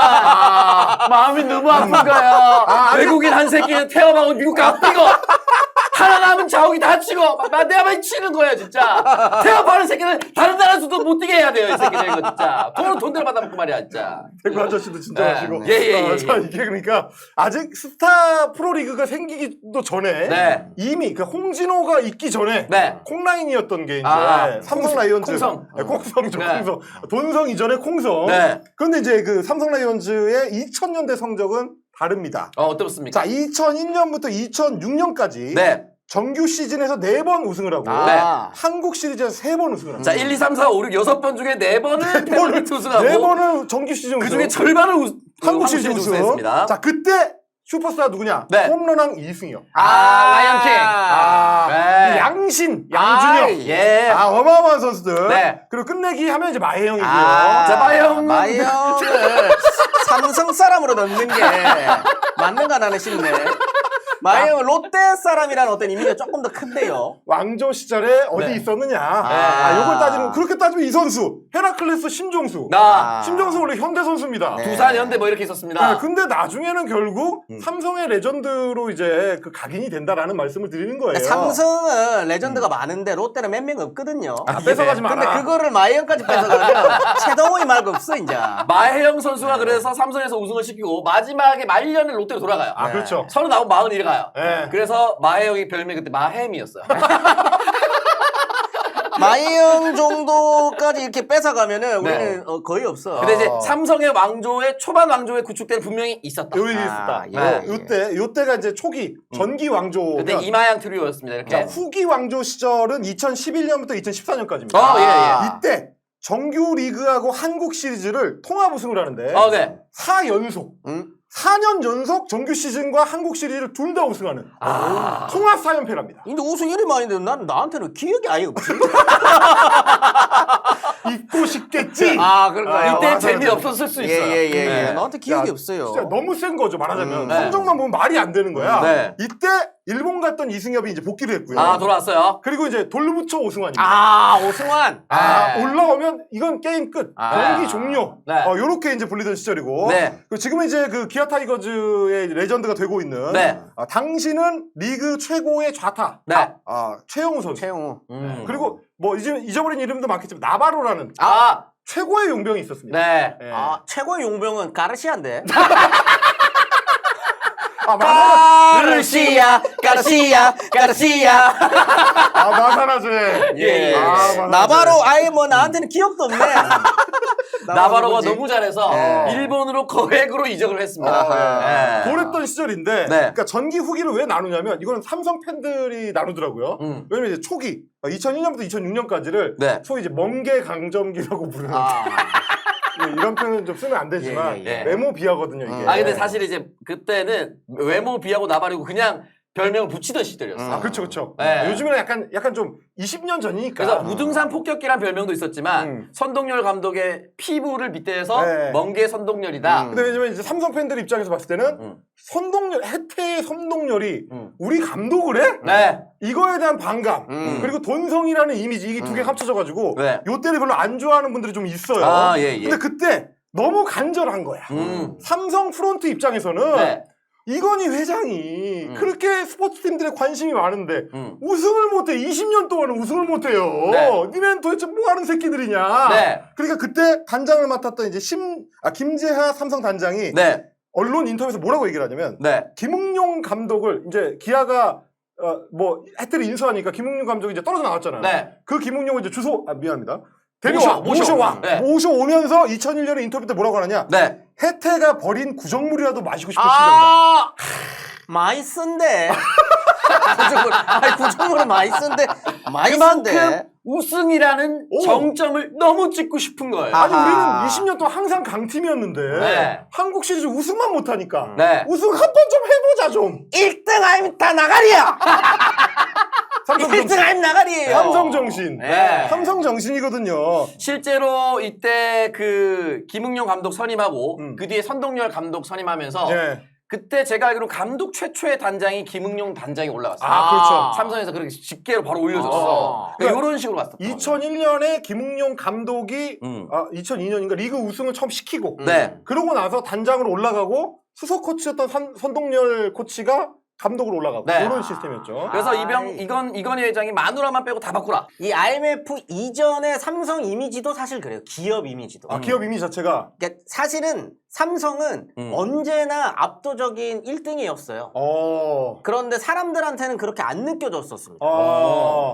마음이 너무 아픈 거야. 외국인 한 새끼는 태어나고 미국 가삐고 하나 남은 자욱이 다치고 내가 많이 치는 거야 진짜. 태업하는 새끼는 다른 나라에서도 못 뛰게 해야 돼요 이 새끼들 이거 진짜. 돈을 받아먹고 말이야 진짜. 대구 아저씨도 진짜 하시고. 자, 이게 그러니까 아직 스타 프로리그가 생기기도 전에 이미 그 홍진호가 있기 전에 콩라인이었던 게 이제 삼성 라이온즈 콩성이죠. 콩성. 돈성 이전에 콩성. 그런데 이제 그 삼성 라이온즈의 2000년대 성적은 다릅니다. 어떻습니까? 자, 2001년부터 2006년까지 네. 정규 시즌에서 4번 우승을 하고 네. 한국 시리즈에서 3번 우승을 합니다. 자, 1, 2, 3, 4, 5, 6, 6번 중에 4번을 페널티 우승하고 4번을 정규 시즌 우승. 그 중에 절반을 한국 시리즈 우승. 우승했습니다. 자, 그때 슈퍼스타 누구냐? 네. 홈런왕 이승엽. 라이언킹. 네. 양신, 양준혁. 예. 어마어마한 선수들. 네. 그리고 끝내기 하면 이제 마혜영이고요. 자, 마혜영은 마혜영을 삼성 사람으로 넣는 게 맞는가 나는 싶네. 마혜영은 롯데 사람이라는 어떤 이미지가 조금 더 큰데요. 왕조 시절에 어디 네. 있었느냐. 아. 요걸 따지면 그렇게 따지면 이 선수. 헤라클레스 심종수. 나 심종수 원래 현대 선수입니다. 네. 두산 현대 뭐 이렇게 있었습니다. 네, 근데 나중에는 결국 삼성의 레전드로 이제 그 각인이 된다라는 말씀을 드리는 거예요. 삼성은 레전드가 많은데 롯데는 몇 명 없거든요. 뺏어가지 마라. 근데 그거를 마혜영까지 뺏어가면 최동호이 말고 없어 이제. 마혜영 선수가 그래서 삼성에서 우승을 시키고 마지막에 말년에 롯데로 돌아가요. 그렇죠. 39, 41 가요. 네. 그래서 마혜영이 별명이 그때 마햄이었어요. 마혜영 정도까지 이렇게 뺏어가면은 네. 우리는 거의 없어. 근데 이제 삼성의 왕조의 초반 왕조의 구축 때는 분명히 있었다. 요일이 있었다. 예. 요때가 이제 초기 전기 왕조. 그때 이마양 트리오였습니다. 이렇게. 후기 왕조 시절은 2011년부터 2014년까지입니다. 예. 이때 정규 리그하고 한국 시리즈를 통합 우승을 하는데 네. 4연속. 4년 연속 정규 시즌과 한국 시리즈를 둘 다 우승하는 통합 4연패랍니다. 근데 우승 이리 많이 했는데 난 나한테는 기억이 아예 없지. 잊고 싶겠지. 그럴까요? 이때 맞아요. 재미없었을 수 있어요. 예. 네. 나한테 기억이 야, 없어요. 진짜 너무 센 거죠, 말하자면. 네. 성적만 보면 말이 안 되는 거야. 네. 이때 일본 갔던 이승엽이 이제 복귀를 했고요. 돌아왔어요. 그리고 이제 돌부처 오승환입니다. 오승환. 올라오면 이건 게임 끝. 경기 종료. 네. 요렇게 이제 불리던 시절이고. 네. 그리고 지금은 이제 그 기아 타이거즈의 레전드가 되고 있는. 네. 당신은 리그 최고의 좌타. 네. 최영우 선수. 최영우. 그리고 뭐 잊어버린 이름도 많겠지만 나바로라는 최고의 용병이 있었습니다. 네. 예. 최고의 용병은 가르시아인데. 가르시아. 마사나제. 예. 마사나제. 나바로 아예 뭐 나한테는 기억도 없네. 나바로가 누구지? 너무 잘해서 일본으로 거액으로 이적을 했습니다. 네. 그랬던 시절인데, 네. 그러니까 전기 후기를 왜 나누냐면 이거는 삼성 팬들이 나누더라고요. 왜냐면 이제 초기 2001년부터 2006년까지를 네. 소위 이제 멍게 강점기라고 부르는 이런 표현은 좀 쓰면 안 되지만 예. 외모 비하거든요 이게. 근데 사실 이제 그때는 외모 비하고 나발이고 그냥 별명을 붙이던 시절이었어. 그렇죠. 네. 요즘에는 약간 좀 20년 전이니까. 그래서 우등산 폭격기란 별명도 있었지만 선동열 감독의 피부를 빗대서 네. 멍게 선동열이다. 근데 왜냐면 이제 삼성 팬들 입장에서 봤을 때는 선동열 해태의 선동열이 우리 감독을 해? 네. 이거에 대한 반감 그리고 돈성이라는 이미지 이게 두 개 합쳐져가지고 네. 요때를 별로 안 좋아하는 분들이 좀 있어요. 예. 근데 그때 너무 간절한 거야. 삼성 프론트 입장에서는 네. 이건희 회장이 그렇게 스포츠 팀들에 관심이 많은데 우승을 못해. 20년 동안은 우승을 못해요. 네. 니네는 도대체 뭐 하는 새끼들이냐. 네. 그러니까 그때 단장을 맡았던 이제 김재하 삼성 단장이 네. 언론 인터뷰에서 뭐라고 얘기를 하냐면 네. 김웅용 감독을 이제 기아가 뭐 해태를 인수하니까 김웅용 감독이 이제 떨어져 나왔잖아요. 네. 그 김웅용을 이제 미안합니다. 모셔와. 네. 모셔오면서 2001년에 인터뷰 때 뭐라고 하느냐. 네. 해태가 버린 구정물이라도 마시고 싶은 심정이다. 많이 쓴데. 구정물은 많이 쓴데. 많이 그만큼 쓴데. 우승이라는 정점을 너무 찍고 싶은 거예요. 아니 우리는 20년 동안 항상 강팀이었는데 네. 한국 시리즈 우승만 못하니까 네. 우승 한 번 좀 해보자 좀. 1등 아니면 다 나가리야. 삼성 1등 아니면 나가리예요. 삼성 정신. 네. 삼성 정신이거든요. 실제로 이때 그 김웅용 감독 선임하고 그 뒤에 선동열 감독 선임하면서 네. 그때 제가 알기로 감독 최초의 단장이 김웅용 단장이 올라갔어요. 그렇죠. 삼성에서 그렇게 집계로 바로 올려줬어. 그러니까 이런 식으로 갔어. 2001년에 김웅용 감독이 2002년인가 리그 우승을 처음 시키고 네. 그러고 나서 단장으로 올라가고 수석 코치였던 선동열 코치가 감독으로 올라가고 네. 이런 시스템이었죠. 그래서 이건희 회장이 마누라만 빼고 다 바꾸라. 이 IMF 이전의 삼성 이미지도 사실 그래요. 기업 이미지도. 기업 이미지 자체가 그러니까 사실은 삼성은 언제나 압도적인 1등이었어요. 그런데 사람들한테는 그렇게 안 느껴졌었습니다.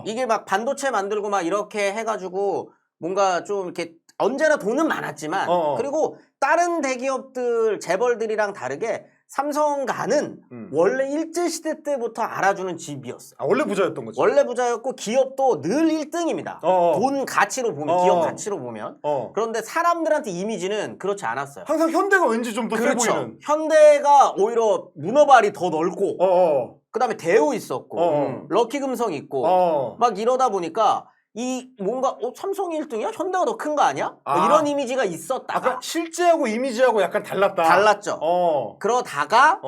이게 막 반도체 만들고 막 이렇게 해가지고 뭔가 좀 이렇게 언제나 돈은 많았지만 그리고 다른 대기업들 재벌들이랑 다르게 삼성가는 원래 일제시대 때부터 알아주는 집이었어. 아, 원래 부자였던 거지. 원래 부자였고 기업도 늘 1등입니다. 돈 가치로 보면, 기업 가치로 보면. 그런데 사람들한테 이미지는 그렇지 않았어요. 항상 현대가 왠지 좀 더 세 그렇죠. 보이는. 현대가 오히려 문어발이 더 넓고 그다음에 대우 있었고 럭키금성 있고 막 이러다 보니까 이 뭔가 삼성이 1등이야? 현대가 더 큰 거 아니야? 뭐 이런 이미지가 있었다가 아까 실제하고 이미지하고 약간 달랐다. 달랐죠. 그러다가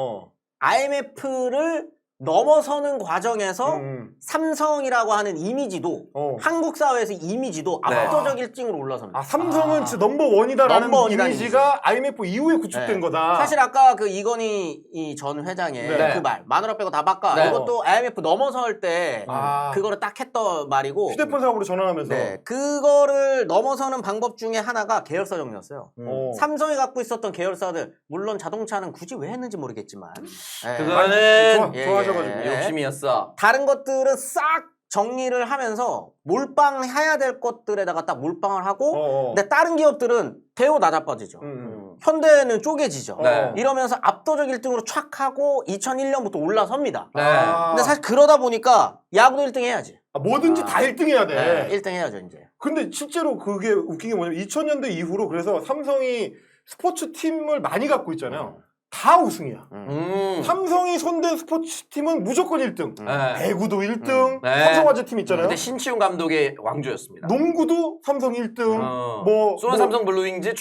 IMF를 넘어서는 과정에서 삼성이라고 하는 이미지도 한국 사회에서 이미지도 압도적 1등으로 올라섭니다. 아, 삼성은 진짜 넘버원이다라는 넘버원이라는 이미지가 IMF 이후에 구축된 거다. 사실 아까 그 이건희 전 회장의 그 말 마누라 빼고 다 바꿔 이것도 IMF 넘어설 때 그거를 딱 했던 말이고 휴대폰 사업으로 전환하면서 그거를 넘어서는 방법 중에 하나가 계열사 정리였어요. 삼성이 갖고 있었던 계열사들 물론 자동차는 굳이 왜 했는지 모르겠지만 그거는 좋아하셔가지고 욕심이었어. 다른 것들은 싹 정리를 하면서 몰빵해야 될 것들에다가 딱 몰빵을 하고 근데 다른 기업들은 대우 낮아빠지죠. 현대는 쪼개지죠. 이러면서 압도적 1등으로 촥 하고 2001년부터 올라섭니다. 근데 사실 그러다 보니까 야구도 1등 해야지. 뭐든지 다 1등 해야 돼. 1등 해야죠 이제. 근데 실제로 그게 웃긴 게 뭐냐면 2000년대 이후로 그래서 삼성이 스포츠 팀을 많이 갖고 있잖아요. 다 우승이야. 삼성이 손댄 스포츠팀은 무조건 1등. 배구도 1등. 삼성화재 팀 있잖아요. 그때 신치용 감독의 왕조였습니다. 농구도 삼성 1등. 수원 삼성 블루윙즈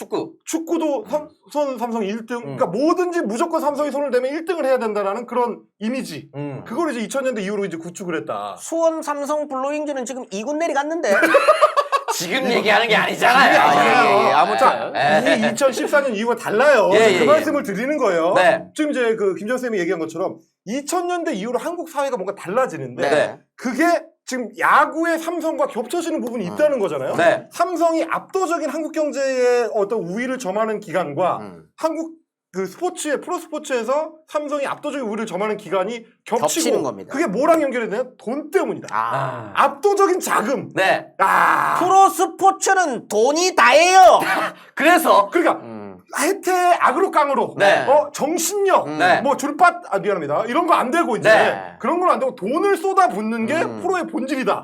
축구도 손 삼성 1등. 그러니까 뭐든지 무조건 삼성이 손을 대면 1등을 해야 된다라는 그런 이미지. 그걸 이제 2000년대 이후로 이제 구축을 했다. 수원 삼성 블루윙즈는 지금 2군 내려갔는데. 지금 얘기하는 게 아니잖아요. 아무튼 이 2014년 이후가 달라요. 그 말씀을 드리는 거예요. 네. 지금 이제 그 김전 쌤이 얘기한 것처럼 2000년대 이후로 한국 사회가 뭔가 달라지는데 그게 지금 야구의 삼성과 겹쳐지는 부분이 있다는 거잖아요. 삼성이 압도적인 한국 경제의 어떤 우위를 점하는 기간과 한국 그 스포츠의 프로 스포츠에서 삼성이 압도적인 우위를 점하는 기간이 겹치는 겁니다. 그게 뭐랑 연결이 되냐? 돈 때문이다. 압도적인 자금. 프로 스포츠는 돈이 다예요. 그래서 그러니까 혜태 악으로 깡으로 정신력 뭐 줄밭 미안합니다 이런 거 안 되고 이제 그런 건 안 되고 돈을 쏟아붓는 게 프로의 본질이다.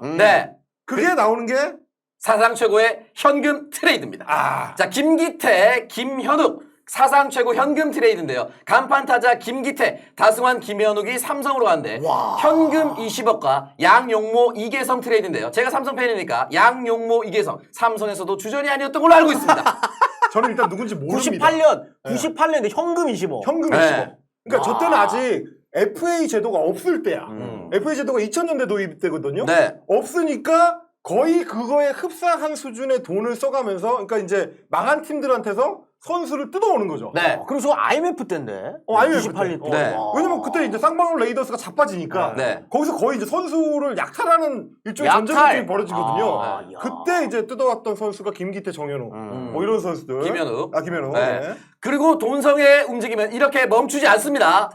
그게 나오는 게 사상 최고의 현금 트레이드입니다. 자, 김기태, 김현욱 사상 최고 현금 트레이드인데요. 간판 타자 김기태, 다승환, 김현욱이 삼성으로 간대. 현금 20억과 양용모, 이계성 트레이드인데요. 제가 삼성 팬이니까 양용모, 이계성 삼성에서도 주전이 아니었던 걸로 알고 있습니다. 저는 일단 누군지 모릅니다. 98년에 현금 20억. 현금 20억. 그러니까 저 때는 아직 FA 제도가 없을 때야. FA 제도가 2000년대 도입되거든요. 없으니까 거의 그거에 흡사한 수준의 돈을 써가면서 그러니까 이제 망한 팀들한테서 선수를 뜯어오는 거죠. 그리고 저거 IMF 때인데. IMF 98년 때. 왜냐면 그때 이제 쌍방울 레이더스가 자빠지니까 거기서 거의 이제 선수를 약탈하는 일종의 전쟁이 벌어지거든요. 그때 이제 뜯어왔던 선수가 김기태, 정현우 뭐 이런 선수들. 김현욱. 김현욱. 그리고 돈성의 움직임은 이렇게 멈추지 않습니다.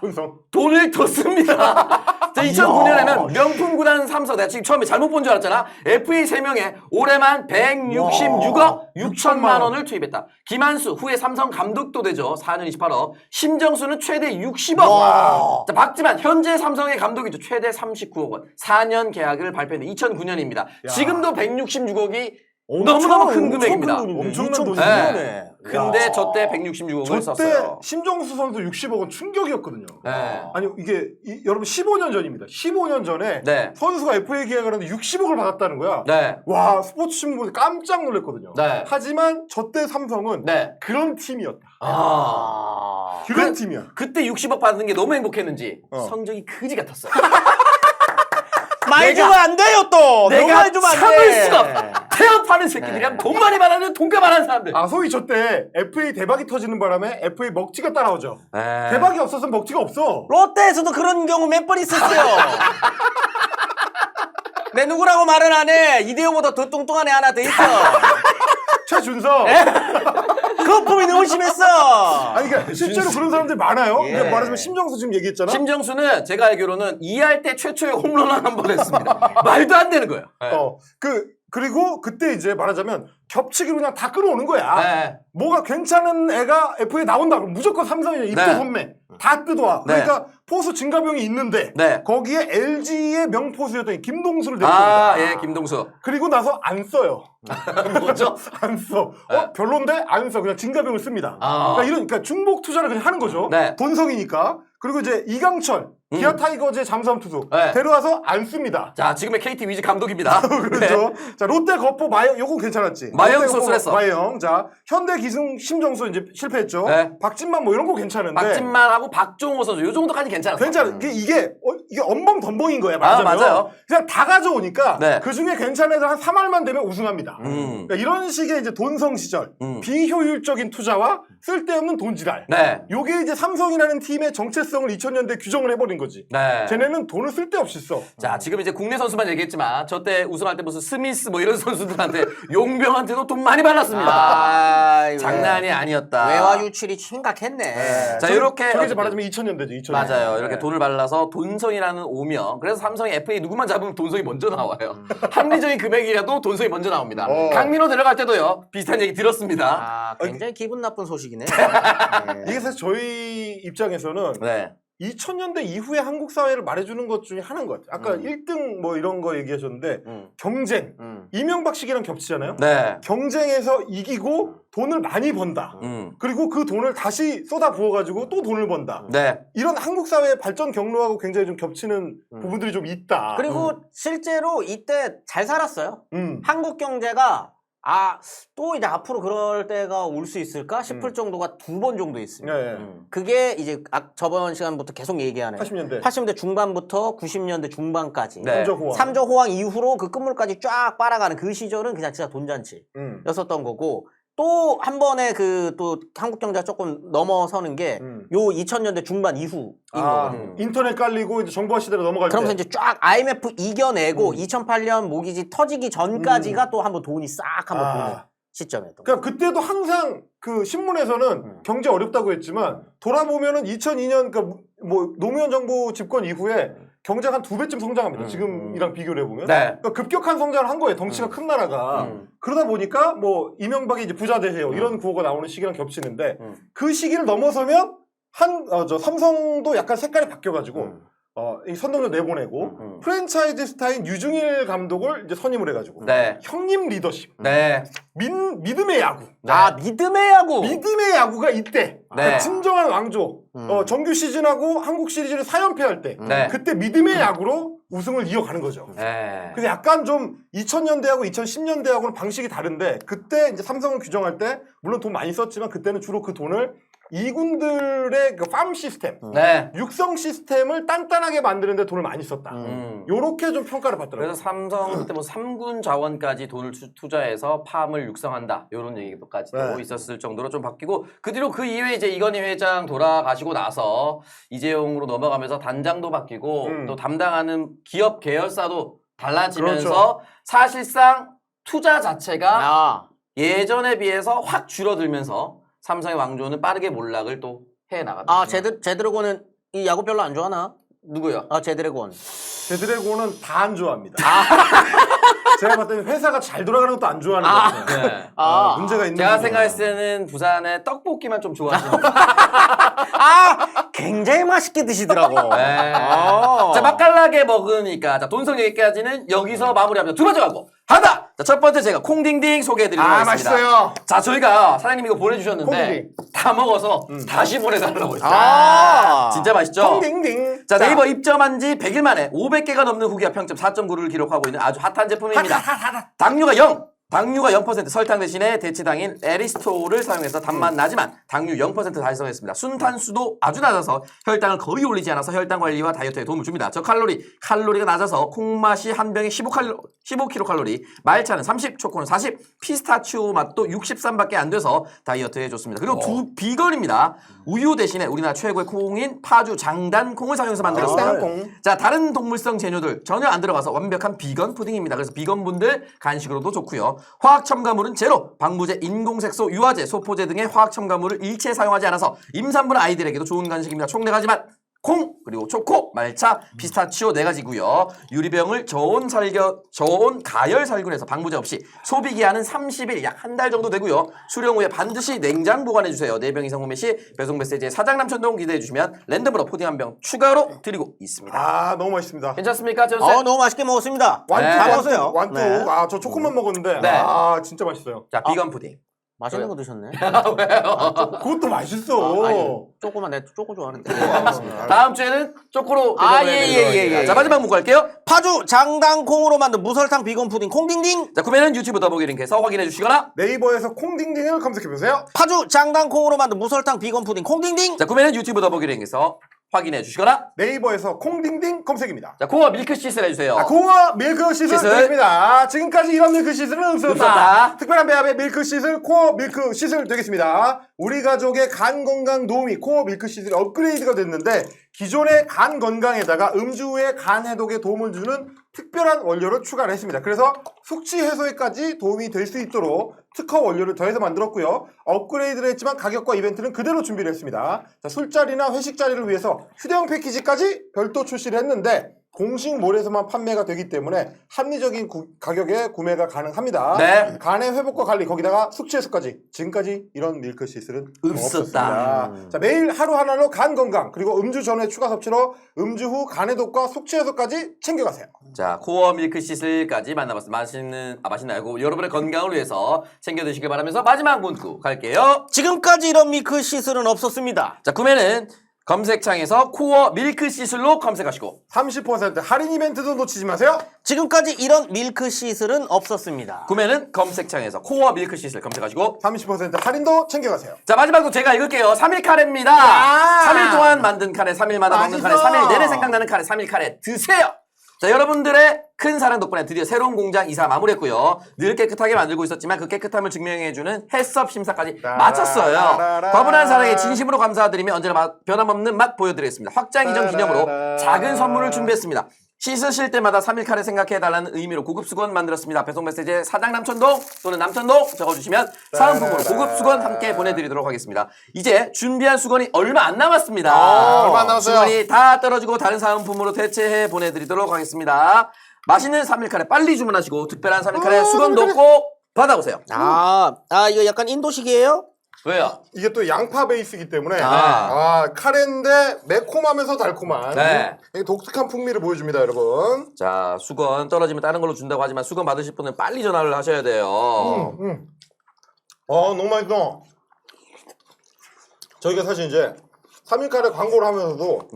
돈을 더 씁니다. 2009년에는 명품 구단 삼성, 내가 지금 처음에 잘못 본 줄 알았잖아. FA 3명에 올해만 166억 6천만 원을 투입했다. 김한수 후에 삼성 감독도 되죠. 4년 28억. 심정수는 최대 60억. 자, 박지만 현재 삼성의 감독이죠. 최대 39억 원. 4년 계약을 발표했는데 2009년입니다. 지금도 166억이 너무너무 큰 금액입니다. 엄청난 돈이네. 근데 저 때 166억을 썼어요. 저때 심정수 선수 60억은 충격이었거든요. 아니 이게 여러분 15년 전입니다. 15년 전에 선수가 FA 계약을 하는데 60억을 받았다는 거야. 와 스포츠 신문 깜짝 놀랐거든요. 하지만 저 때 삼성은 그런 팀이었다. 그런 팀이야. 그때 60억 받는 게 너무 행복했는지 성적이 그지 같았어요. 많이 주면 안 돼요 또. 내가 참을 수가 없다. 태업하는 새끼들이랑 돈 많이 받는 돈가 많은 사람들. 소위 저 때 FA 대박이 터지는 바람에 FA 먹튀가 따라오죠. 대박이 없었으면 먹튀가 없어. 롯데에서도 그런 경우 몇 번 있었어요. 내 누구라고 말은 안 해. 이대호보다 더 뚱뚱한 애 하나 더 있어. 최준석. 거품이 너무 심했어. 아니 그러니까 실제로 그런 사람들이 많아요. 그러니까 말하자면 심정수 지금 얘기했잖아. 심정수는 제가 알기로는 2할 때 최초의 홈런을 한 번 했습니다. 말도 안 되는 거예요. 그리고 그때 이제 말하자면 겹치기로 그냥 다 끌어오는 거야. 네. 뭐가 괜찮은 애가 FA에 나온다 그럼 무조건 삼성이 입도 네. 선매 다 뜯어와. 네. 그러니까 포수 진가병이 있는데 네. 거기에 LG의 명포수였던 김동수를 데려옵니다. 예, 김동수. 그리고 나서 안 써요. 뭐죠? 안 써. 별론데 안 써. 그냥 진가병을 씁니다. 그러니까 중복 투자를 그냥 하는 거죠. 네. 본성이니까. 그리고 이제 이강철 기아 타이거즈의 잠수함 투수 네. 데려와서 안 씁니다. 자, 지금의 KT 위즈 감독입니다. 그렇죠. 자, 롯데 거포 마영 요건 괜찮았지. 마영 롯데 거포 소스랬어. 마영. 자, 현대 기승 심정수 이제 실패했죠. 네. 박진만 뭐 이런 거 괜찮은데. 박진만하고 박종호 선수 요 정도까지 괜찮았어. 괜찮아. 이게 엄범 덤벙인 거야. 말하자면. 맞아요. 그냥 다 가져오니까 네. 그 중에 괜찮은 애들 한 3할만 되면 우승합니다. 그러니까 이런 식의 이제 돈성 시절 비효율적인 투자와 쓸데없는 돈지랄. 네. 요게 이제 삼성이라는 팀의 정체성을 2000년대 규정을 해버린 거지. 네. 쟤네는 돈을 쓸데없이 써. 자, 지금 이제 국내 선수만 얘기했지만 저 때 우승할 때 무슨 스미스 뭐 이런 선수들한테 용병한테도 돈 많이 받았습니다. 장난이 아니었다. 외화 유출이 심각했네. 자, 이렇게 저게 이제 말하자면 2000년대죠. 2000년대. 맞아요. 이렇게 네. 돈을 발라서 돈성이라는 오명. 그래서 삼성이 FA 누구만 잡으면 돈성이 먼저 나와요. 합리적인 금액이라도 돈성이 먼저 나옵니다. 강민호 데려갈 때도요. 비슷한 얘기 들었습니다. 굉장히 기분 나쁜 소식이네. 네. 이게 사실 저희 입장에서는 네. 2000년대 이후에 한국 사회를 말해주는 것 중에 하나인 것 같아요. 아까 1등 뭐 이런 거 얘기하셨는데 경쟁. 이명박 시기랑 겹치잖아요. 네. 경쟁에서 이기고 돈을 많이 번다. 그리고 그 돈을 다시 쏟아 부어가지고 또 돈을 번다. 네. 이런 한국 사회의 발전 경로하고 굉장히 좀 겹치는 부분들이 좀 있다. 그리고 실제로 이때 잘 살았어요. 음. 한국 경제가 또 이제 앞으로 그럴 때가 올 수 있을까 싶을 정도가 2번 정도 있습니다. 예, 예. 그게 이제 저번 시간부터 계속 얘기하는 80년대 중반부터 90년대 중반까지 네. 3조 호황 이후로 그 끝물까지 쫙 빨아가는 그 시절은 그냥 진짜 돈잔치였었던 거고 또 한 번에 또 한국 경제가 조금 넘어서는 게 요 2000년대 중반 이후인 거거든요. 인터넷 깔리고 이제 정보화 시대로 넘어갈 그러면서 때. 이제 쫙 IMF 이겨내고 2008년 모기지 터지기 전까지가 또 한번 돈이 싹 한번 도는 시점이었던 거예요. 그러니까 그때도 항상 그 신문에서는 경제 어렵다고 했지만 돌아보면은 2002년 그러니까 뭐 노무현 정부 집권 이후에 경제가 한 2배쯤 성장합니다. 지금이랑 비교를 해보면. 네. 그러니까 급격한 성장을 한 거예요. 덩치가 큰 나라가. 그러다 보니까 뭐 이명박이 이제 부자 되세요. 이런 구호가 나오는 시기랑 겹치는데 그 시기를 넘어서면 삼성도 약간 색깔이 바뀌어가지고 이 선동열 내보내고 프랜차이즈 스타인 유중일 감독을 이제 선임을 해가지고 네. 형님 리더십. 네. 믿음의 야구. 믿음의 야구. 믿음의 야구가 이때 네. 진정한 왕조. 정규 시즌하고 한국 시리즈를 4연패 할 때 네. 그때 믿음의 야구로 우승을 이어가는 거죠. 네. 그래서 약간 좀 2000년대하고 2010년대하고는 방식이 다른데 그때 이제 삼성을 규정할 때 물론 돈 많이 썼지만 그때는 주로 그 돈을 이군들의 그 팜 시스템, 네. 육성 시스템을 단단하게 만드는데 돈을 많이 썼다. 요렇게 좀 평가를 받더라고요. 그래서 삼성 그때 뭐 3군 자원까지 돈을 투자해서 팜을 육성한다 이런 얘기까지도 네. 있었을 정도로 좀 바뀌고 그 뒤로 그 이후에 이제 이건희 회장 돌아가시고 나서 이재용으로 넘어가면서 단장도 바뀌고 또 담당하는 기업 계열사도 달라지면서 그렇죠. 사실상 투자 자체가 예전에 비해서 확 줄어들면서 삼성의 왕조는 빠르게 몰락을 또 해 나갔다. 제드래곤은 이 야구 별로 안 좋아하나? 누구요? 제드래곤. 제드래곤은 다 안 좋아합니다. 제가 봤을 때는 회사가 잘 돌아가는 것도 안 좋아하는 것 같아요. 네. 문제가 있는 제가 부분이야. 생각했을 때는 부산의 떡볶이만 좀 좋아하시는 굉장히 맛있게 드시더라고. 네. 자, 맛깔나게 먹으니까 자, 돈성 얘기까지는 여기서 마무리합니다. 두 번째 광고 한다. 자, 첫 번째 제가 콩딩딩 소개해드리도록 하겠습니다. 맛있어요. 자, 저희가 사장님 이거 보내주셨는데 콩딩딩. 다 먹어서 다시 보내달라고 했어요. 진짜 맛있죠? 콩딩딩. 자, 네이버 입점한 지 100일 만에 500개가 넘는 후기와 평점 4.9를 기록하고 있는 아주 핫한 제품입니다. 당류가 0! 당류가 0%, 설탕 대신에 대체당인 에리스토를 사용해서 단맛 나지만 당류 0% 달성했습니다. 순탄수도 아주 낮아서 혈당을 거의 올리지 않아서 혈당 관리와 다이어트에 도움을 줍니다. 칼로리가 낮아서 콩맛이 한 병에 15kcal, 말차는 30, 초코는 40, 피스타치오 맛도 63밖에 안 돼서 다이어트에 좋습니다. 그리고 비건입니다. 우유 대신에 우리나라 최고의 콩인 파주 장단콩을 사용해서 만들었습니다. 자, 다른 동물성 재료들 전혀 안 들어가서 완벽한 비건 푸딩입니다. 그래서 비건분들 간식으로도 좋고요. 화학 첨가물은 제로, 방부제, 인공색소, 유화제, 소포제 등의 화학 첨가물을 일체 사용하지 않아서 임산부나 아이들에게도 좋은 간식입니다. 총 4가지만 콩, 그리고 초코, 말차, 피스타치오 4가지고요. 유리병을 저온 가열 살균해서 방부제 없이 소비 기한은 30일, 약 한 달 정도 되고요. 수령 후에 반드시 냉장 보관해 주세요. 4병 이상 구매 시 배송 메시지에 사장 남천동 기대해 주시면 랜덤으로 푸딩 한 병 추가로 드리고 있습니다. 아, 너무 맛있습니다. 괜찮습니까, 전세? 너무 맛있게 먹었습니다. 완투, 다 먹었어요. 완투. 네. 아, 저 초코만 먹었는데. 네. 아, 진짜 맛있어요. 자, 비건 푸딩. 맛있는 거 드셨네. 그것도 맛있어. 쪼꼬만 내가 쪼꼬 좋아하는데. 다음 주에는 초코로 예. 자, 마지막 문구 할게요. 파주 장당콩으로 만든 무설탕 비건 푸딩 콩딩딩. 자, 구매는 유튜브 더보기 링크에서 확인해 주시거나 네이버에서 콩딩딩을 검색해보세요. 파주 장당콩으로 만든 무설탕 비건 푸딩 콩딩딩. 자, 구매는 유튜브 더보기 링크에서 확인해 주시거나 네이버에서 콩딩딩 검색입니다. 자, 코어 밀크시슬 해주세요. 코어 밀크시슬 드립니다. 지금까지 이런 밀크시슬은 없었다. 없었다. 특별한 배합의 밀크시슬 코어 밀크시슬 되겠습니다. 우리 가족의 간 건강 도우미 코어 밀크시슬이 업그레이드가 됐는데 기존의 간 건강에다가 음주 후의 간 해독에 도움을 주는 특별한 원료를 추가를 했습니다. 그래서 숙취 해소에까지 도움이 될 수 있도록 특허 원료를 더해서 만들었고요. 업그레이드를 했지만 가격과 이벤트는 그대로 준비를 했습니다. 자, 술자리나 회식 자리를 위해서 휴대용 패키지까지 별도 출시를 했는데 공식 몰에서만 판매가 되기 때문에 합리적인 가격에 구매가 가능합니다. 네. 간의 회복과 관리 거기다가 숙취 해소까지 지금까지 이런 밀크시슬은 없었다. 없었습니다. 자, 매일 하루 하나로 간 건강 그리고 음주 전후의 추가 섭취로 음주 후 간 해독과 숙취 해소까지 챙겨가세요. 자, 코어 밀크시슬까지 만나봤습니다. 맛있나요? 여러분의 건강을 위해서 챙겨 드시길 바라면서 마지막 문구 갈게요. 지금까지 이런 밀크 시슬은 없었습니다. 자, 구매는 검색창에서 코어 밀크시슬로 검색하시고 30% 할인 이벤트도 놓치지 마세요. 지금까지 이런 밀크 시슬은 없었습니다. 구매는 검색창에서 코어 밀크시슬 검색하시고 30% 할인도 챙겨가세요. 자, 마지막으로 제가 읽을게요. 3일 카레입니다. 3일 동안 만든 카레, 3일마다 먹는 카레, 맛있어. 3일 내내 생각나는 카레, 3일 카레 드세요. 자, 여러분들의 큰 사랑 덕분에 드디어 새로운 공장 이사 마무리했고요. 늘 깨끗하게 만들고 있었지만 그 깨끗함을 증명해주는 헬스업 심사까지 마쳤어요. 과분한 사랑에 진심으로 감사드리며 언제나 변함없는 맛 보여드리겠습니다. 확장 이전 기념으로 작은 선물을 준비했습니다. 씻으실 때마다 3일 카레 생각해달라는 의미로 고급 수건 만들었습니다. 배송 메시지에 사장 남천동 또는 남천동 적어주시면 사은품으로 고급 수건 함께 보내드리도록 하겠습니다. 이제 준비한 수건이 얼마 안 남았습니다. 얼마 안 남았어요. 수건이 다 떨어지고 다른 사은품으로 대체해 보내드리도록 하겠습니다. 맛있는 3일 카레 빨리 주문하시고 특별한 3일 카레 수건도 꼭 받아오세요. 이거 약간 인도식이에요? 왜요? 이게 또 양파 베이스이기 때문에 아. 카레인데 매콤하면서 달콤한 네. 이 독특한 풍미를 보여줍니다, 여러분. 자, 수건 떨어지면 다른 걸로 준다고 하지만 수건 받으실 분은 빨리 전화를 하셔야 돼요. 너무 맛있어. 저희가 사실 이제 3일 카레 광고를 하면서도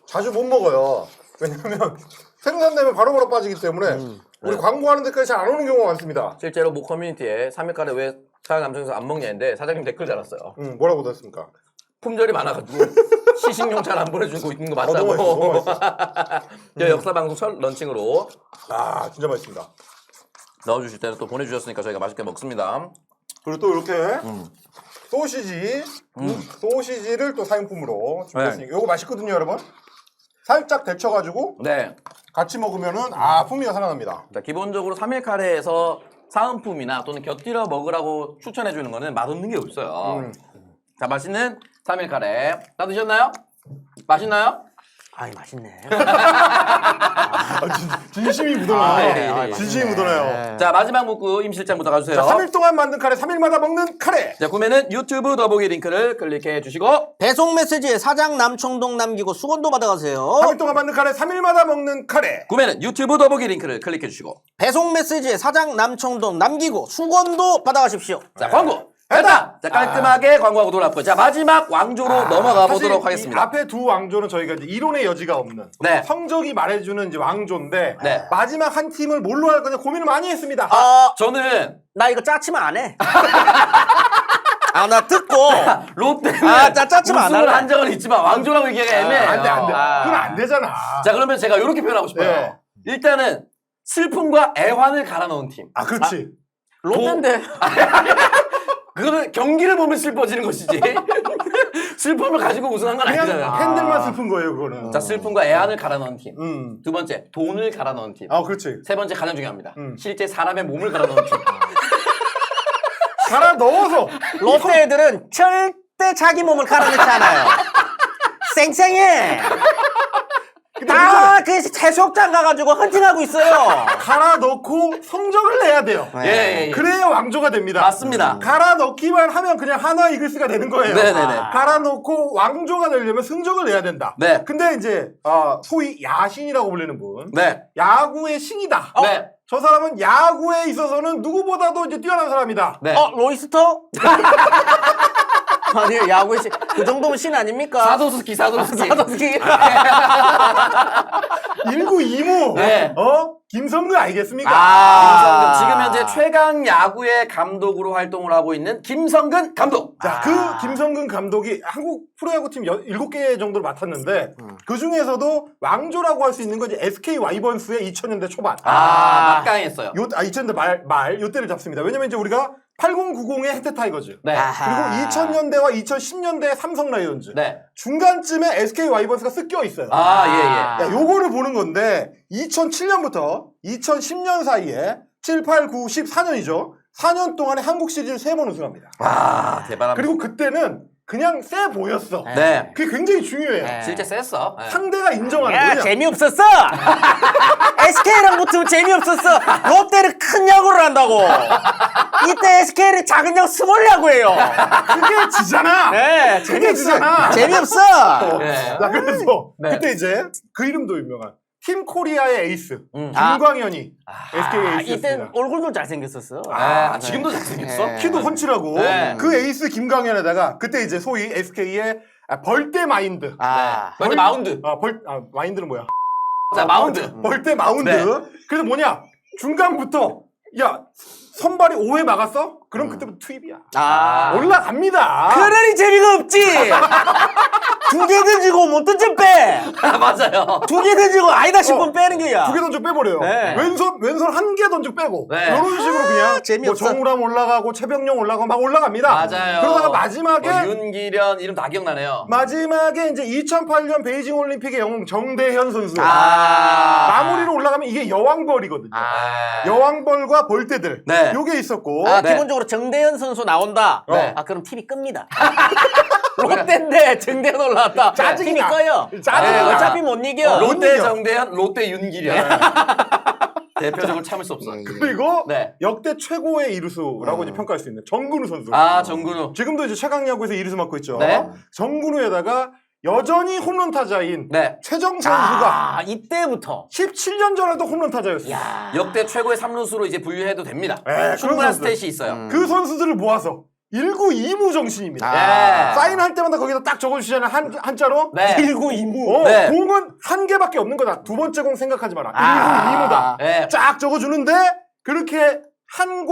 자주 못 먹어요. 왜냐면 생산되면 바로바로 빠지기 때문에 우리 광고하는 데까지 잘 안 오는 경우가 많습니다. 실제로 모 커뮤니티에 3일 카레 왜 사장 남성에서 안 먹냐 했는데 사장님 댓글 달았어요. 뭐라고 됐습니까? 품절이 많아가지고 시식용 잘 안 보내주고 있는 거 너무 맛있어, 너무 맞다고. 맛있어. 저 역사방송 첫 런칭으로 진짜 맛있습니다. 넣어주실 때는 또 보내주셨으니까 저희가 맛있게 먹습니다. 그리고 또 이렇게 소시지를 또 사용품으로 준비했으니까 이거 맛있거든요, 여러분. 살짝 데쳐가지고 네. 같이 먹으면은 풍미가 살아납니다. 자, 기본적으로 3일 카레에서 사은품이나 또는 곁들여 먹으라고 추천해주는 거는 맛없는 게 없어요. 자, 맛있는 3일 카레. 다 드셨나요? 맛있나요? 맛있네. 진심이 묻어나요. 예. 진심이 묻어나요. 자, 마지막 문구 임 실장부터 가주세요. 3일 동안 만든 카레, 3일마다 먹는 카레. 자, 구매는 유튜브 더보기 링크를 클릭해 주시고 배송 메시지에 사장 남청동 남기고 수건도 받아가세요. 3일 동안 만든 카레, 3일마다 먹는 카레. 구매는 유튜브 더보기 링크를 클릭해 주시고 배송 메시지에 사장 남청동 남기고 수건도 받아가십시오. 자, 광고 됐다! 자, 깔끔하게 광고하고 돌아왔고요. 자, 마지막 왕조로 넘어가 보도록 하겠습니다. 앞에 두 왕조는 저희가 이제 이론의 여지가 없는 네. 성적이 말해주는 이제 왕조인데 네. 마지막 한 팀을 뭘로 할 거냐 고민을 많이 했습니다. 저는 나 이거 짜치면 안 해. 나 듣고 롯데는 짜치면 안 우승을 할래. 한 적은 있지만 왕조라고 얘기하기가 애매해요. 안 돼. 그건 안 되잖아. 자, 그러면 제가 이렇게 표현하고 싶어요. 네. 일단은 슬픔과 애환을 갈아 넣은 팀. 그렇지. 롯데인데. 그거는 경기를 보면 슬퍼지는 것이지. 슬픔을 가지고 우승한 건 그냥 아니잖아요. 팬들만 슬픈 거예요, 그거는. 자, 슬픔과 애환을 갈아 넣은 팀. 음. 두 번째, 돈을 갈아 넣은 팀. 그렇지. 세 번째, 가장 중요합니다. 실제 사람의 몸을 갈아 넣은 팀. 갈아 넣어서 롯데 애들은 절대 자기 몸을 갈아넣지 않아요. 쌩쌩해. 다그 해수욕장 가가지고 헌팅하고 있어요. 갈아 넣고 성적을 내야 돼요. 예. 그래야 왕조가 됩니다. 맞습니다. 갈아 넣기만 하면 그냥 한화 이글스가 되는 거예요. 네네네. 갈아 넣고 왕조가 되려면 승적을 내야 된다. 네. 근데 이제 소위 야신이라고 불리는 분, 네. 야구의 신이다. 네. 저 사람은 야구에 있어서는 누구보다도 이제 뛰어난 사람이다. 네. 로이스터? 아니 야구에 그 정도면 신 아닙니까? 사도스키. 사도스키. 1구 2무. 네. 김성근 알겠습니까? 김성근. 지금 현재 최강 야구의 감독으로 활동을 하고 있는 김성근 감독. 자, 그 김성근 감독이 한국 프로야구팀 7개 정도를 맡았는데 그 중에서도 왕조라고 할 수 있는 건 이제 SK 와이번스의 2000년대 초반. 막강했어요. 2000년대 말 요때를 잡습니다. 왜냐면 이제 우리가 8090의 해태 타이거즈. 네. 그리고 2000년대와 2010년대 삼성 라이온즈. 네. 중간쯤에 SK 와이번스가 섞여 있어요. 예. 야, 요거를 보는 건데 2007년부터 2010년 사이에 7, 8, 9, 14년이죠. 4년 동안에 한국 시리즈를 3번 우승합니다. 대단합니다. 그리고 그때는 그냥 세 보였어. 네. 그게 굉장히 중요해요. 네. 실제 셌어. 네. 상대가 인정하는 야 거냐. 재미없었어. SK랑 붙으면 재미없었어. 롯데를 큰 야구를 한다고. 이때 SK를 작은 야구 스몰 야구예요. 그게 지잖아. 네, 그게 지잖아. 재미없어. 네. 자, 그래서 네. 그때 이제 그 이름도 유명한 팀 코리아의 에이스 아. 김광현이 SK 에이스였습니다. 이때 얼굴도 잘생겼었어. 지금도 잘생겼어? 네. 키도 훤칠하고 네. 그 에이스 김광현에다가 그때 이제 소위 SK의 벌떼 마인드. 먼저 마운드. 마인드는 뭐야? 자, 마운드. 벌떼 마운드. 네. 그래서 뭐냐? 중간부터 야 선발이 5회 막았어? 그럼 그때부터 투입이야. 올라갑니다. 그러니 재미가 없지. 2개 던지고 못 던져 빼. 맞아요. 2개 던지고 아니다 싶으면 빼는 거야. 2개 던져 빼버려요. 네. 왼손 1개 던져 빼고 네. 이런 식으로 그냥 뭐 재미없어. 정우람 올라가고 최병용 올라가고 막 올라갑니다. 맞아요. 그러다가 마지막에 윤기련 이름 다 기억나네요. 마지막에 이제 2008년 베이징 올림픽의 영웅 정대현 선수 마무리로 올라가면 이게 여왕벌이거든요. 여왕벌과 벌떼들 네. 요게 있었고 네. 기본적으로 정대현 선수 나온다. 네. 그럼 TV 끕니다. 롯데인데 정대현 올라왔다. 짜증이 TV 나. 꺼요. 짜증이 나. 어차피 못 이겨. 롯데 이겨. 정대현, 롯데 윤기련. 대표적으로 참을 수 없어. 그리고 네. 역대 최고의 이루수라고 이제 평가할 수 있는 정근우 선수. 정근우. 지금도 이제 최강야구에서 이루수 맡고 있죠. 네. 정근우에다가 여전히 홈런 타자인 네. 최정 선수가 이때부터. 17년 전에도 홈런 타자였어요. 역대 최고의 3루수로 이제 분류해도 됩니다. 네, 충분한 그런 스탯이 있어요. 그 선수들을 모아서 1구 2무 정신입니다. 네. 사인할 때마다 거기다 딱 적어주시잖아요. 한자로. 네. 1구 2무. 네. 공은 한 개밖에 없는 거다. 두 번째 공 생각하지 마라. 1구 2무다. 네. 쫙 적어주는데 그렇게 한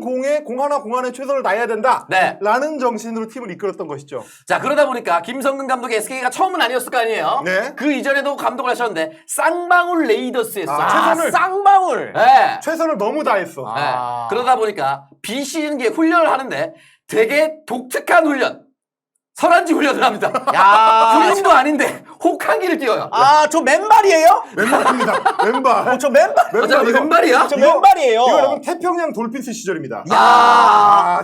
공에 공 하나에 최선을 다해야 된다. 네. 라는 정신으로 팀을 이끌었던 것이죠. 자, 그러다 보니까 김성근 감독의 SK가 처음은 아니었을 거 아니에요? 네. 그 이전에도 감독을 하셨는데 쌍방울 레이더스였어요. 쌍방울. 네. 최선을 너무 다했어. 네. 그러다 보니까 비시즌기에 훈련을 하는데 되게 독특한 훈련. 설한지 훈련을 합니다. 군인도 아닌데 혹한기를 뛰어요. 저 맨발이에요? 왼발입니다. 왼발. 저 맨발. 맞아, 이거- 왼발이야? 저 맨발이에요. 이거 여러분 태평양 돌핀스 시절입니다.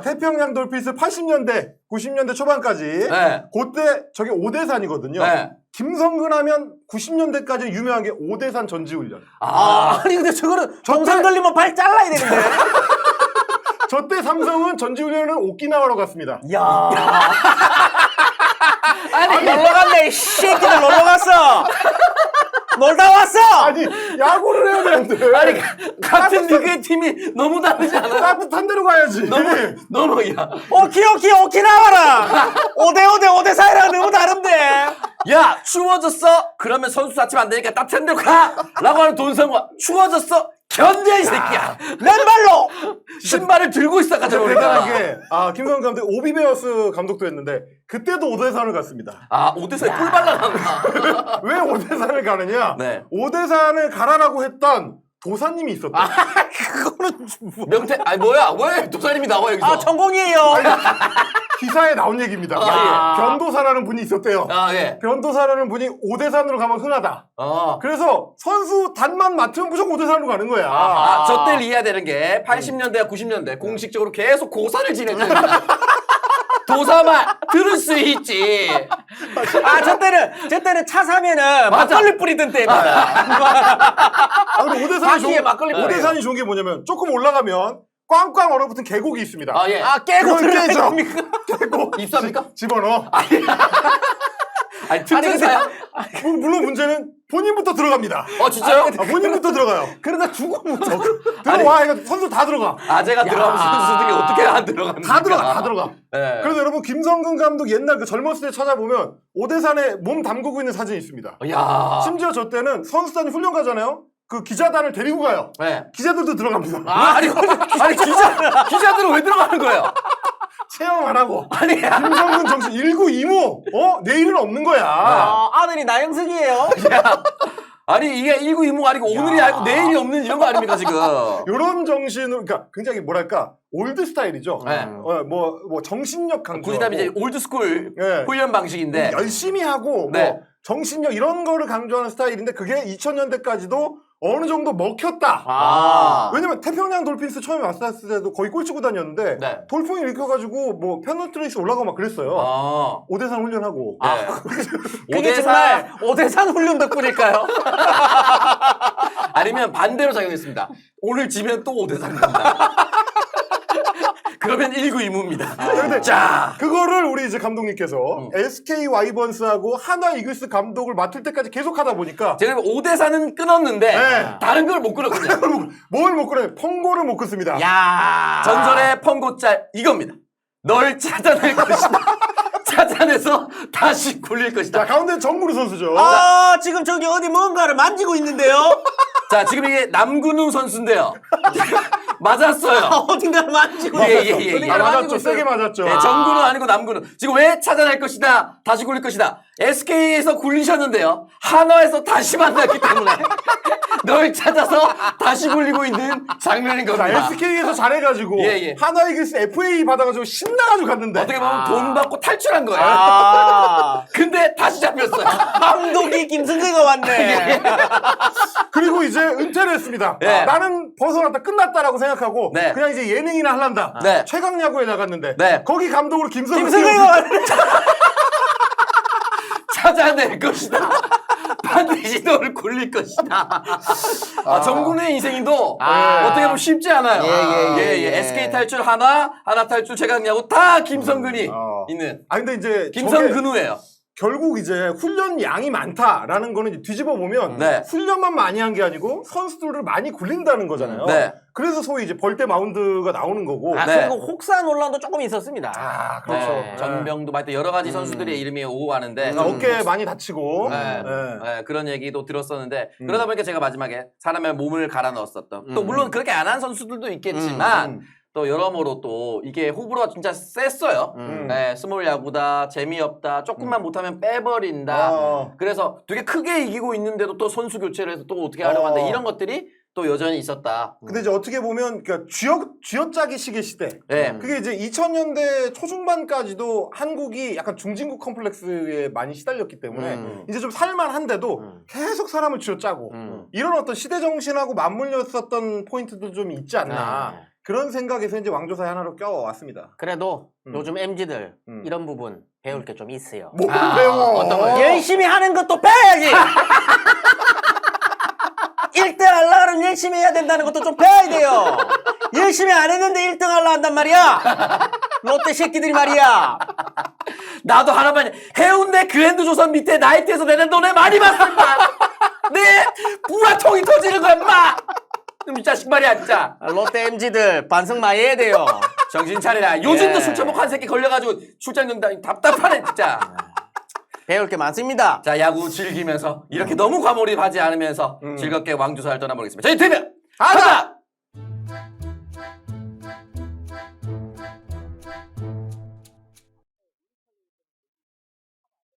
태평양 돌핀스 80년대, 90년대 초반까지 네. 그때 저게 오대산이거든요. 네. 김성근 하면 90년대까지 유명한 게 오대산 전지훈련. 아니 근데 저거는 정상 걸리면 발 잘라야 되는데. 저때 삼성은 전지훈련을 오키나와로 갔습니다. 야. 아니 놀러 갔네. 이 새끼들 놀러 갔어. 놀다 왔어. 아니 야구를 해야 되는데. 아니, 같은 리그의 팀이 너무 다르지 않아? 따뜻한 데로 가야지. 너무, 야. 오키나와라. 5대5 사이랑 너무 다른데. 야, 추워졌어? 그러면 선수 다치면 안 되니까 따뜻한 데로 가! 라고 하는 돈성과 추워졌어? 견뎌, 이 새끼야! 맨발로. 신발을 들고 있어, 가지고. 대단한 게 김성근 감독 오비베어스 감독도 했는데 그때도 오대산을 갔습니다. 오대사에 꿀 발라놨나? 왜 오대산을 가느냐? 네. 오대산을 가라라고 했던 도사님이 있었다. 그거는 명태, 뭐야? 왜 도사님이 나와, 여기서? 전공이에요. 기사에 나온 얘기입니다. 변도사라는 분이 있었대요. 예. 변도사라는 분이 오대산으로 가면 흔하다. 그래서 선수 단만 맡으면 무조건 오대산으로 가는 거야. 저 때를 이해해야 되는 게 80년대와 90년대 공식적으로 계속 고사를 지냈잖아요. 도사말 들을 수 있지. 아, 저 때는 차 사면은 맞아. 막걸리 뿌리던 때입니다. 아, 근데 바퀴에 막걸리 뿌려요. 오대산이 좋은 게 뭐냐면 조금 올라가면 꽝꽝 얼어붙은 계곡이 있습니다. 아, 예. 아, 깨고 그걸 깨죠. 들어갑니까? 계곡 입사합니까? 집어넣어. 아니, 틈새사야? 물론 문제는 본인부터 들어갑니다. 진짜요? 본인부터 들어가요. 그러다 죽으면 들어와. 이거 선수 다 들어가. 아재가 들어가면 선수들이 어떻게 안 들어갑니까? 다 들어가. 네. 그래서 여러분 김성근 감독 옛날 그 젊었을 때 찾아보면 오대산에 몸 담그고 있는 사진이 있습니다. 야. 심지어 저 때는 선수단이 훈련 가잖아요. 그 기자단을 데리고 가요. 네. 기자들도 들어갑니다. 아니 기자들은 왜 들어가는 거예요? 체험 안 하고. 아니, 김성근 정신 1925. 내일은 없는 거야. 아들이 나영석이에요. 아니 이게 1920 아니고 오늘이 아니고 내일이 없는 이런 거 아닙니까 지금? 이런 정신으로, 그러니까 굉장히 뭐랄까 올드 스타일이죠. 네. 뭐 정신력 강조. 구시답이 이제 올드스쿨 네. 훈련 방식인데. 열심히 하고 네. 뭐 정신력 이런 거를 강조하는 스타일인데 그게 2000년대까지도 어느 정도 먹혔다. 아. 왜냐면 태평양 돌핀스 처음에 왔을 때도 거의 꼴찌고 다녔는데 네. 돌풍이 일으켜가지고 뭐 페너트레이스 올라가고 막 그랬어요. 아. 오대산 훈련하고. 네. 그게 정말 오대산 훈련 덕분일까요? 아니면 반대로 작용했습니다. 오늘 지면 또 5대3 갑니다. 그러면 1920입니다. 근데 자, 그거를 우리 이제 감독님께서 SK 와이번스하고 한화 이글스 감독을 맡을 때까지 계속 하다 보니까 제가 5대4는 끊었는데 네. 다른 걸 못 끊었거든요. 뭘 못 끊어요? 펑고를 못 끊습니다. 야. 전설의 펑고짤 이겁니다. 널 찾아낼 것이다. 찾아내서 다시 굴릴 자, 것이다. 가운데 정구루 선수죠. 아, 지금 저기 어디 뭔가를 만지고 있는데요? 자, 지금 이게 남근우 선수인데요. 맞았어요. 어딘가를 만지고 예, 있어요. 예, 예. 아, 맞았죠. 세게 맞았죠. 네, 정근우 아니고 남근우. 지금 왜 찾아낼 것이다. 다시 굴릴 것이다. SK에서 굴리셨는데요. 한화에서 다시 만났기 때문에 널 찾아서 다시 굴리고 있는 장면인 자, 겁니다. SK에서 잘해가지고 예, 예. 한화 이글스 FA 받아가지고 신나가지고 갔는데 어떻게 보면 돈 받고 탈출한 거예요. 아. 근데 다시 잡혔어요. 감독이 김승재가 왔네. 그리고 이제 은퇴를 했습니다. 네. 나는 벗어났다 끝났다라고 생각하고 네. 그냥 이제 예능이나 할란다. 네. 최강야구에 나갔는데 네. 거기 감독으로 김성근이 김승재가 왔네. 찾아낼 것이다. 반드시 너를 굴릴 것이다. 정근우의 인생도 어떻게 보면 쉽지 않아요. 예. SK 탈출 하나 탈출 최강야구 다 김성근이 있는 근데 이제 김성근우예요. 결국 이제 훈련 양이 많다라는 거는 이제 뒤집어 보면 네. 훈련만 많이 한 게 아니고 선수들을 많이 굴린다는 거잖아요. 네. 그래서 소위 이제 벌떼 마운드가 나오는 거고. 아, 네. 그리고 혹사 논란도 조금 있었습니다. 그렇죠. 네. 전병도 하여튼 여러 가지 선수들의 이름이 오고 가는데 어깨 많이 다치고. 네. 네, 그런 얘기도 들었었는데 그러다 보니까 제가 마지막에 사람의 몸을 갈아 넣었었던 또 물론 그렇게 안 한 선수들도 있겠지만 또 여러모로 또 이게 호불호가 진짜 셌어요. 네, 스몰 야구다, 재미없다, 조금만 못하면 빼버린다. 그래서 되게 크게 이기고 있는데도 또 선수 교체를 해서 또 어떻게 하려고 하는데 이런 것들이 또 여전히 있었다. 근데 이제 어떻게 보면 그러니까 쥐어짜기 시기 시대. 네. 그게 이제 2000년대 초중반까지도 한국이 약간 중진국 컴플렉스에 많이 시달렸기 때문에 이제 좀 살만한데도 계속 사람을 쥐어짜고 이런 어떤 시대 정신하고 맞물렸었던 포인트도 좀 있지 않나. 그런 생각에서 이제 왕조사의 하나로 껴왔습니다. 그래도 요즘 MZ들 이런 부분 배울 게 좀 있어요. 뭘 배워? 어떤 거요? 열심히 하는 것도 배워야지. 1등 하려고 그러면 열심히 해야 된다는 것도 좀 배워야 돼요. 열심히 안 했는데 1등 하려고 한단 말이야. 롯데 새끼들이 말이야. 나도 하나만 해운대 그랜드조선 밑에 나이트에서 내는 돈에 많이 봤어 인마. 내 부라통이 터지는 거야 인마. 이 자식 말이야 진짜. 롯데 MZ들 반성 많이 해야 돼요. 정신 차리라. 요즘도 예. 술 처먹한 새끼 걸려가지고 출장 간다. 답답하네 진짜. 배울 게 많습니다. 자, 야구 즐기면서 이렇게 너무 과몰입하지 않으면서 즐겁게 왕조사를 떠나보겠습니다. 저희 팀은 하나